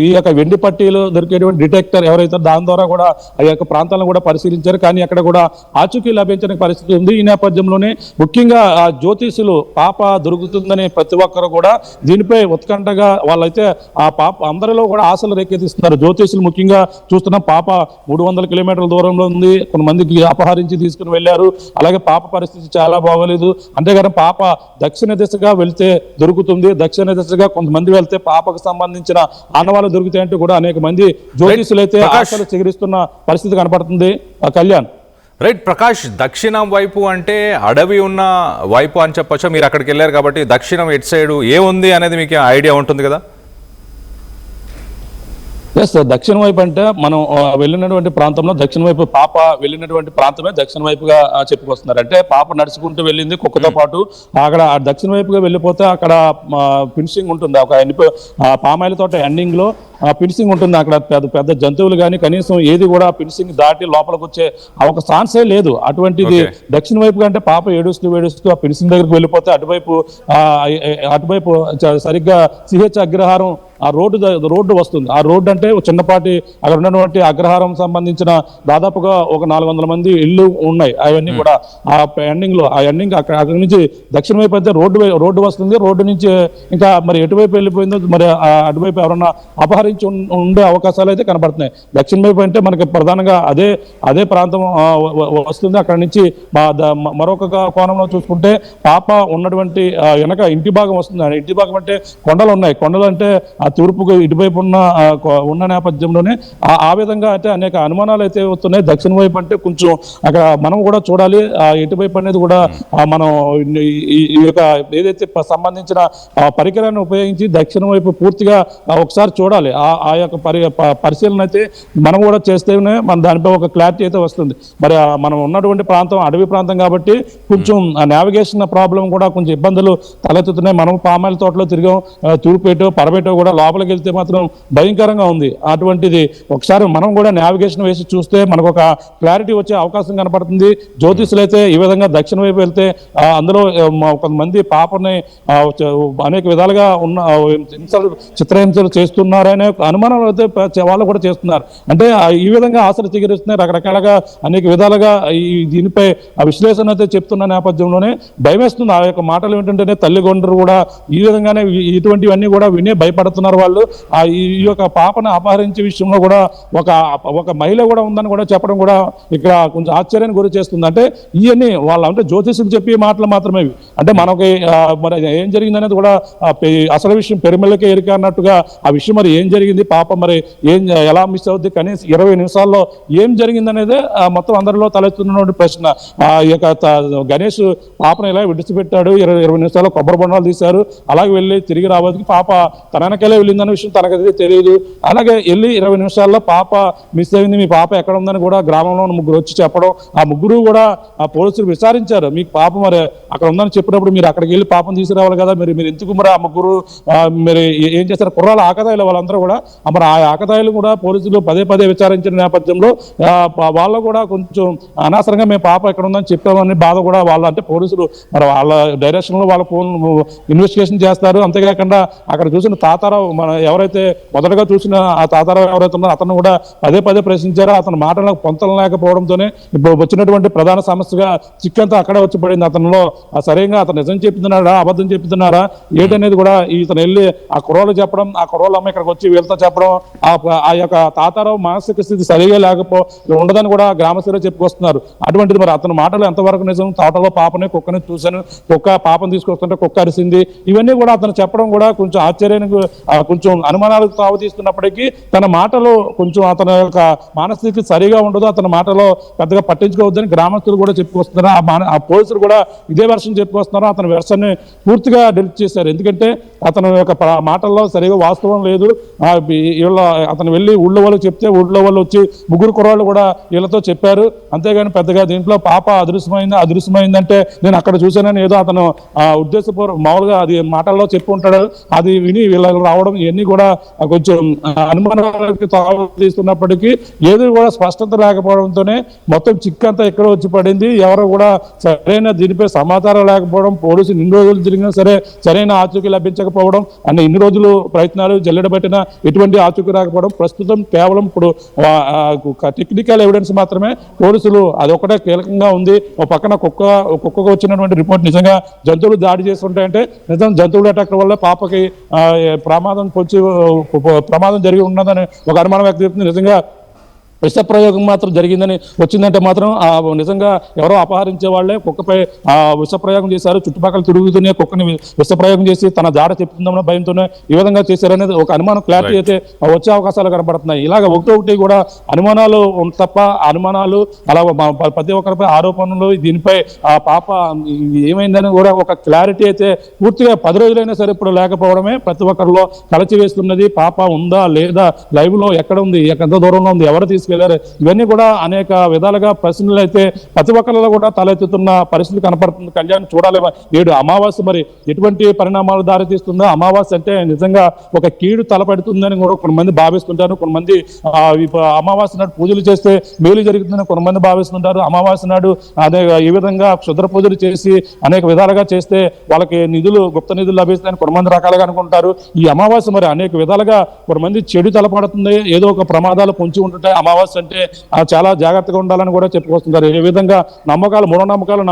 ఈ యొక్క వెండి పట్టీలు దొరికేటువంటి డిటెక్టర్ ఎవరైతే దాని ద్వారా కూడా ఆ యొక్క ప్రాంతాలను కూడా పరిశీలించారు. కానీ అక్కడ కూడా ఆచూకీ లభించని పరిస్థితి ఉంది. ఈ నేపథ్యంలోనే ముఖ్యంగా జ్యోతిషులు పాప దొరుకుతుందని ప్రతి ఒక్కరు కూడా దీనిపై ఉత్కంఠగా వాళ్ళైతే ఆ పాప అందరిలో కూడా ఆశలు రేకెత్తిస్తున్నారు. జ్యోతిషులు ముఖ్యంగా చూస్తున్నాం, పాప 300 కిలోమీటర్ల దూరంలో ఉంది. కొంతమందికి అపహరించి తీసుకుని వెళ్ళారు. అలాగే పాప పరిస్థితి చాలా బాగోలేదు. అంతేగాని పాప దక్షిణ దిశగా వెళ్తే దొరుకుతుంది, దక్షిణ దిశగా కొంతమంది వెళ్తే పాపకు సంబంధించిన ఆనవాళ్ళు దొరుకుతాయంటూ కూడా అనేక మంది జ్యోతిషులైతే ఆశలు చిగురిస్తున్న పరిస్థితి కనపడుతుంది. కళ్యాణ్, రైట్ ప్రకాష్, దక్షిణం వైపు అంటే అడవి ఉన్న వైపు అని చెప్పొచ్చా? మీరు అక్కడికి వెళ్ళారు కాబట్టి దక్షిణం ఎటు సైడు ఏముంది అనేది మీకు ఐడియా ఉంటుంది కదా? ఎస్, దక్షిణ వైపు అంటే మనం వెళ్ళినటువంటి ప్రాంతంలో దక్షిణ వైపు పాప వెళ్ళినటువంటి ప్రాంతమే దక్షిణ వైపుగా చెప్పుకొస్తున్నారు. అంటే పాప నడుచుకుంటూ వెళ్ళింది కుక్కతో పాటు. అక్కడ దక్షిణ వైపుగా వెళ్ళిపోతే అక్కడ ఫినిషింగ్ ఉంటుంది. ఒక పామాయిల తోట ఎండింగ్ లో ఫినిషింగ్ ఉంటుంది. అక్కడ పెద్ద జంతువులు కానీ కనీసం ఏది కూడా ఫినిషింగ్ దాటి లోపలికి వచ్చే ఒక ఛాన్సే లేదు. అటువంటిది దక్షిణ వైపుగా అంటే పాప ఏడుస్తూ ఆ ఫినిషింగ్ దగ్గరికి వెళ్ళిపోతే అటువైపు సరిగ్గా సిహెచ్ అగ్రహారం ఆ రోడ్డు వస్తుంది. ఆ రోడ్డు అంటే చిన్నపాటి అక్కడ ఉన్నటువంటి అగ్రహారం సంబంధించిన దాదాపుగా ఒక 400 మంది ఇళ్ళు ఉన్నాయి. అవన్నీ కూడా ఆ ఎండింగ్ లో అక్కడి నుంచి దక్షిణ వైపు అయితే రోడ్డు వస్తుంది. రోడ్డు నుంచి ఇంకా మరి ఎటువైపు వెళ్ళిపోయిందో మరి అటువైపు ఎవరన్నా అపహరించి ఆవరించి ఉండే అవకాశాలు అయితే కనబడుతున్నాయి. దక్షిణ వైపు అంటే మనకి ప్రధానంగా అదే ప్రాంతం వస్తుంది. అక్కడ నుంచి మరొక కోణంలో చూసుకుంటే పాప ఉన్నటువంటి వెనక ఇంటి భాగం వస్తుంది. ఇంటి భాగం అంటే కొండలు ఉన్నాయి. కొండలు అంటే ఆ తూర్పుకు ఇటువైపు ఉన్న నేపథ్యంలోనే ఆ విధంగా అయితే అనేక అనుమానాలు అయితే వస్తున్నాయి. దక్షిణ వైపు అంటే కొంచెం అక్కడ మనం కూడా చూడాలి. ఇటువైపు అనేది కూడా మనం ఈ యొక్క ఏదైతే సంబంధించిన పరికరాన్ని ఉపయోగించి దక్షిణ వైపు పూర్తిగా ఒకసారి చూడాలి. ఆ యొక్క పరిశీలన అయితే మనం కూడా చేస్తేనే మన దానిపై ఒక క్లారిటీ అయితే వస్తుంది. మరి మనం ఉన్నటువంటి ప్రాంతం అడవి ప్రాంతం కాబట్టి కొంచెం నావిగేషన్ ప్రాబ్లం కూడా కొంచెం ఇబ్బందులు తలెత్తుతున్నాయి. మనం పామాయిల తోటలో తిరిగాం, తూర్పేటో పరబేటో కూడా లోపలికి వెళ్తే మాత్రం భయంకరంగా ఉంది. అటువంటిది ఒకసారి మనం కూడా నావిగేషన్ వేసి చూస్తే మనకు ఒక క్లారిటీ వచ్చే అవకాశం కనపడుతుంది. జ్యోతిషులు అయితే ఈ విధంగా దక్షిణ వైపు వెళ్తే అందులో కొంతమంది పాపని అనేక విధాలుగా ఉన్న చిత్రహింసలు చేస్తున్నారనే అనుమానాలు అయితే వాళ్ళు కూడా చేస్తున్నారు. అంటే ఈ విధంగా ఆశలు చిగురిస్తున్నాయి. రకరకాలుగా అనేక విధాలుగా దీనిపై విశ్లేషణ అయితే చెప్తున్న నేపథ్యంలోనే భయమేస్తుంది. ఆ యొక్క మాటలు ఏంటంటేనే తల్లిదండ్రులు కూడా ఈ విధంగానే ఇటువంటివన్నీ కూడా వినే భయపడుతున్నారు. వాళ్ళు ఈ యొక్క పాపను అపహరించే విషయంలో కూడా ఒక మహిళ కూడా ఉందని కూడా చెప్పడం కూడా ఇక్కడ కొంచెం ఆశ్చర్యానికి గురి చేస్తుంది. అంటే ఇవన్నీ వాళ్ళు అంటే జ్యోతిషులు చెప్పే మాటలు మాత్రమే. అంటే మనకి మరి ఏం జరిగిందనేది కూడా అసలు విషయం పెరిమెల్లకే ఎరిక అన్నట్టుగా ఆ విషయం మరి ఏం జరిగింది, పాప మరి ఎలా మిస్ అవుద్ది, కనీసం 20 నిమిషాల్లో ఏం జరిగిందనేదే మొత్తం అందరిలో తలెత్తున్నటువంటి ప్రశ్న. ఈ యొక్క గణేష్ పాపను ఇలా విడిచిపెట్టాడు, 20 నిమిషాల్లో కొబ్బరి బొండాలు తీశారు, అలాగే వెళ్ళి తిరిగి రావడానికి పాప తన వెనకాలే వెళ్ళిందనే విషయం తనకైతే తెలియదు. అలాగే వెళ్ళి 20 నిమిషాల్లో పాప మిస్ అయింది, మీ పాప ఎక్కడ ఉందని కూడా గ్రామంలో ముగ్గురు వచ్చి చెప్పడం, ఆ ముగ్గురు కూడా ఆ పోలీసులు విచారించారు. మీకు పాప మరి అక్కడ ఉందని చెప్పినప్పుడు మీరు అక్కడికి వెళ్ళి పాపం తీసుకురావాలి కదా, మీరు ఎందుకు మరి ఆ ముగ్గురు మీరు ఏం చేస్తారు? కుర్రాల ఆకతాయిలు వాళ్ళందరూ కూడా. మరి ఆ ఆకతాయిలు కూడా పోలీసులు పదే విచారించిన నేపథ్యంలో వాళ్ళు కూడా కొంచెం అనవసరంగా మేము పాప ఎక్కడ ఉందని చెప్పామని బాధ కూడా వాళ్ళు, అంటే పోలీసులు మరి వాళ్ళ డైరెక్షన్లో వాళ్ళ ఫోన్ ఇన్వెస్టిగేషన్ చేస్తారు. అంతేకాకుండా అక్కడ చూసిన తాతారావు, మన ఎవరైతే మొదటగా చూసిన ఆ తాతారావు ఎవరైతే ఉన్నారో అతను కూడా పదే ప్రశ్నించారో అతని మాటలకు పొంతలు లేకపోవడంతోనే ఇప్పుడు వచ్చినటువంటి ప్రధాన సమస్యగా చిక్కంతా అక్కడే వచ్చి పడింది. అతనిలో సరిగ్గా అతను నిజం చెప్తున్నారా అబద్ధం చెప్తున్నారా ఏంటనేది కూడా ఇతను వెళ్ళి ఆ కుర్రోళ్ళు చెప్పడం, ఆ కుర్రోళ్ళు అమ్మ ఇక్కడికి వచ్చి వీళ్ళతో చెప్పడం, ఆ యొక్క తాతారావు మానసిక స్థితి సరిగా ఉండదని కూడా గ్రామస్తులు చెప్పుకొస్తున్నారు. అటువంటిది మరి అతని మాటలు ఎంతవరకు నిజం? తోటలో పాపని కుక్కని చూశాను, కుక్క పాపను తీసుకొస్తుంటే కుక్క అరిసింది, ఇవన్నీ కూడా అతను చెప్పడం కూడా కొంచెం ఆశ్చర్యానికి కొంచెం అనుమానాలకు తావుతీస్తున్నప్పటికీ తన మాటలు కొంచెం అతని యొక్క మానసిక సరిగా ఉండదు, అతని మాటలో పెద్దగా పట్టించుకోవద్దని గ్రామస్తులు కూడా చెప్పుకొస్తున్నారు. ఆ పోలీసులు కూడా ఇదే వెర్షన్ చెప్పుకొస్తున్నారు. అతని వెర్షన్ని పూర్తిగా డెలిట్ చేశారు. ఎందుకంటే అతని యొక్క మాటల్లో సరిగా వాస్తవం లేదు. అతను వెళ్ళి ఊళ్ళో వాళ్ళు చెప్తే ఊళ్ళో వాళ్ళు వచ్చి ముగ్గురు కుర్రాళ్ళు కూడా వీళ్ళతో చెప్పారు. అంతేగాని పెద్దగా దీంట్లో పాప అదృశ్యమైందంటే నేను అక్కడ చూశానని ఏదో అతను ఉద్దేశపూర్వక మామూలుగా అది మాటల్లో చెప్పి ఉంటాడు. అది విని వీళ్ళకి రావడం ఇవన్నీ కూడా కొంచెం అనుమానాలకు తీస్తున్నప్పటికీ ఏది కూడా స్పష్టత లేకపోవడంతోనే మొత్తం చిక్కంతా ఎక్కడో వచ్చి పడింది. ఎవరు కూడా సరైన దీనిపై సమాచారం లేకపోవడం, పోలీసులు ఇన్ని రోజులు తిరిగినా సరే సరైన ఆచూకీ లభించకపోవడం, అన్న ఇన్ని రోజులు ప్రయత్నాలు జల్లెడబెట్టిన ఎటువంటి ఆచూకీ రాకపోవడం, ప్రస్తుతం కేవలం ఇప్పుడు టెక్నికల్ ఎవిడెన్స్ మాత్రమే పోలీసులు అదొకటే కీలకంగా ఉంది. ఒక పక్కన కుక్కకు వచ్చినటువంటి రిపోర్ట్ నిజంగా జంతువులు దాడి చేస్తుంటాయంటే నిజం జంతువుల అటాక్ వల్ల పాపకి ప్రమాదం జరిగి ఉన్నదని ఒక అనుమానం వ్యక్తం చేస్తుంది. నిజంగా విష ప్రయోగం మాత్రం జరిగిందని వచ్చిందంటే మాత్రం నిజంగా ఎవరో అపహరించే వాళ్ళే కుక్కపై విష ప్రయోగం చేశారు. చుట్టుపక్కల తిరుగుతూనే కుక్కని విష ప్రయోగం చేసి తన జాడ చెప్తుందన్న భయంతోనే ఈ విధంగా చేశారనేది ఒక అనుమానం క్లారిటీ అయితే వచ్చే అవకాశాలు కనబడుతున్నాయి. ఇలాగ ఒకటి కూడా అనుమానాలు తప్ప అనుమానాలు అలా ప్రతి ఒక్కరిపై ఆరోపణలు దీనిపై ఆ పాప ఏమైందని కూడా ఒక క్లారిటీ అయితే పూర్తిగా 10 రోజులైనా సరే ఇప్పుడు లేకపోవడమే ప్రతి ఒక్కరిలో కలచి వేస్తున్నది. పాప ఉందా లేదా, లైవ్ లో ఎక్కడ ఉంది, ఎంత దూరంలో ఉంది, ఎవరు తీసుకెళ్లారు, ఇవన్నీ కూడా అనేక విధాలుగా ప్రశ్నలు అయితే ప్రతి ఒక్కరిలో కూడా తలెత్తుతున్న పరిస్థితి కనపడుతుంది. కళ్యాణ్ చూడాలి నేడు అమావాస్య మరి ఎటువంటి పరిణామాలు దారితీస్తుందో. అమావాస్య అంటే నిజంగా ఒక కీడు తలపెడుతుందని కూడా కొంతమంది భావిస్తుంటారు. కొంతమంది అమావాస్య నాడు పూజలు చేస్తే మేలు జరుగుతుందని కొంతమంది భావిస్తుంటారు. అమావాస్య నాడు అదే ఈ విధంగా క్షుద్ర పూజలు చేసి అనేక విధాలుగా చేస్తే వాళ్ళకి గుప్త నిధులు లభిస్తాయని కొంతమంది రకాలుగా అనుకుంటారు. ఈ అమావాస్య మరి అనేక విధాలుగా కొంతమంది చెడు తలపడుతుంది, ఏదో ఒక ప్రమాదాలు పొంచి ఉంటుంటాయి. అమావాస్య అంటే చాలా జాగ్రత్తగా ఉండాలని కూడా చెప్పుకొస్తున్నారు. ఏ విధంగా నమ్మకాలు మూఢనమ్మకాలు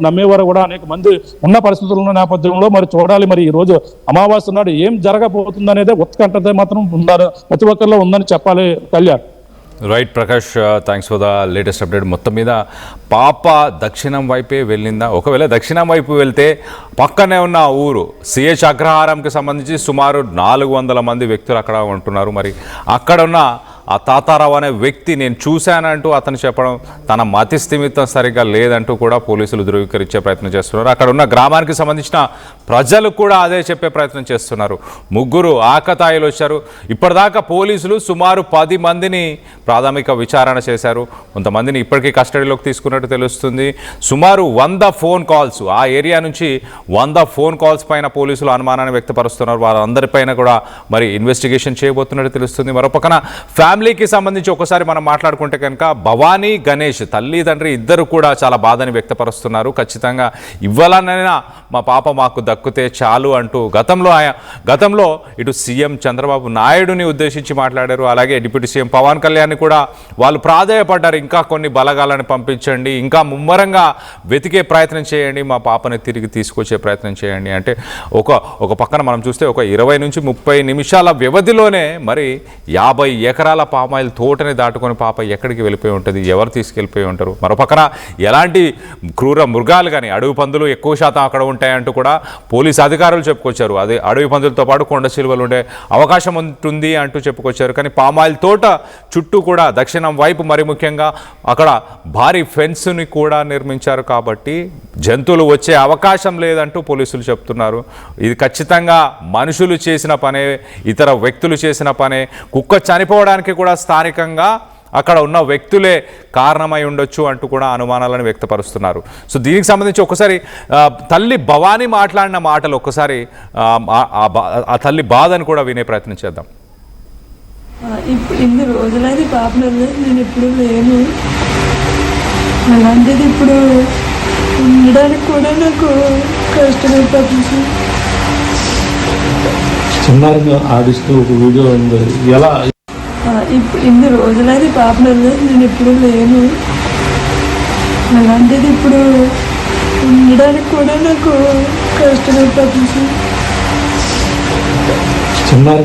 నమ్మేవారు కూడా అనేక మంది ఉన్న పరిస్థితులు ఉన్న నేపథ్యంలో మరి చూడాలి. మరి ఈ రోజు అమావాస్య నాడు ఏం జరగబోతుంది అనేది ఉత్కంఠత మాత్రం ఉన్నారు, ప్రతి ఒక్కరిలో ఉందని చెప్పాలి. Kalyan. Right Prakash, thanks for the latest update. మొత్తం మీద పాప దక్షిణం వైపే వెళ్ళిందా? ఒకవేళ దక్షిణం వైపు వెళ్తే పక్కనే ఉన్న ఊరు సిహెచ్ అగ్రహారంకి సంబంధించి సుమారు 400 మంది వ్యక్తులు అక్కడ ఉంటున్నారు. మరి అక్కడ ఉన్న ఆ తాతారావు అనే వ్యక్తి నేను చూశానంటూ అతను చెప్పడం తన మతి స్థిమితం సరిగ్గా లేదంటూ కూడా పోలీసులు ధృవీకరించే ప్రయత్నం చేస్తున్నారు. అక్కడ ఉన్న గ్రామానికి సంబంధించిన ప్రజలు కూడా అదే చెప్పే ప్రయత్నం చేస్తున్నారు. 3 ఆకతాయిలు వచ్చారు. ఇప్పటిదాకా పోలీసులు సుమారు 10 మందిని ప్రాథమిక విచారణ చేశారు. కొంతమందిని ఇప్పటికీ కస్టడీలోకి తీసుకున్నట్టు తెలుస్తుంది. సుమారు 100 ఫోన్ కాల్స్, ఆ ఏరియా నుంచి 100 ఫోన్ కాల్స్ పైన పోలీసులు అనుమానాన్ని వ్యక్తపరుస్తున్నారు. వారందరిపైన కూడా మరి ఇన్వెస్టిగేషన్ చేయబోతున్నట్టు తెలుస్తుంది. మరోపక్కన ఫ్యామిలీకి సంబంధించి ఒకసారి మనం మాట్లాడుకుంటే కనుక భవానీ, గణేష్ తల్లిదండ్రి ఇద్దరు కూడా చాలా బాధని వ్యక్తపరుస్తున్నారు. ఖచ్చితంగా ఇవ్వాలనైనా మా పాప మాకు దక్కితే చాలు అంటూ గతంలో ఇటు సీఎం చంద్రబాబు నాయుడుని ఉద్దేశించి మాట్లాడారు. అలాగే డిప్యూటీ సీఎం పవన్ కళ్యాణ్ కూడా వాళ్ళు ప్రాధేయపడ్డారు, ఇంకా కొన్ని బలగాలను పంపించండి, ఇంకా ముమ్మరంగా వెతికే ప్రయత్నం చేయండి, మా పాపని తిరిగి తీసుకొచ్చే ప్రయత్నం చేయండి అంటే ఒక పక్కన మనం చూస్తే ఒక 20 నుంచి 30 నిమిషాల వ్యవధిలోనే మరి 50 ఎకరాల పామాయిల్ తోటని దాటుకొని పాప ఎక్కడికి వెళ్ళిపోయి ఉంటుంది, ఎవరు తీసుకెళ్ళిపోయి ఉంటారు? మరోపక్కన ఎలాంటి క్రూర మృగాలు కానీ అడవి పందులు ఎక్కువ శాతం అక్కడ ఉంటాయంటూ కూడా పోలీసు అధికారులు చెప్పుకొచ్చారు. అదే అడవి పందులతో పాటు కొండ చిలువలు ఉండే అవకాశం ఉంటుంది అంటూ చెప్పుకొచ్చారు. కానీ పామాయిల్ తోట చుట్టూ కూడా దక్షిణం వైపు మరి ముఖ్యంగా అక్కడ భారీ ఫెన్స్ని కూడా నిర్మించారు. కాబట్టి జంతువులు వచ్చే అవకాశం లేదంటూ పోలీసులు చెప్తున్నారు. ఇది ఖచ్చితంగా మనుషులు చేసిన పనే, ఇతర వ్యక్తులు చేసిన పనే. కుక్క చనిపోవడానికి కూడా స్థానికంగా అక్కడ ఉన్న వ్యక్తులే కారణమై ఉండొచ్చు అంటూ కూడా అనుమానాలను వ్యక్తపరుస్తున్నారు. సో దీనికి సంబంధించి ఒకసారి తల్లి భవానీ మాట్లాడిన మాటలు ఒకసారి ఆ తల్లి బాధను కూడా వినే ప్రయత్నం చేద్దాం. ఇప్పుడు ఇన్ని రోజులైతే పాపను నేను ఎప్పుడు లేను, అలాంటిది ఇప్పుడు ఉండడానికి కూడా నాకు కష్టమైపోతుంది. చిన్నారిని ఆడిస్తూ ఒక వీడియో ఉంది, ఎలా ఇప్పుడు ఇన్ని రోజులైతే పాపను నేను ఎప్పుడు లేను, అలాంటిది ఇప్పుడు ఉండడానికి కూడా నాకు కష్టమైపోతుంది. చిన్నారి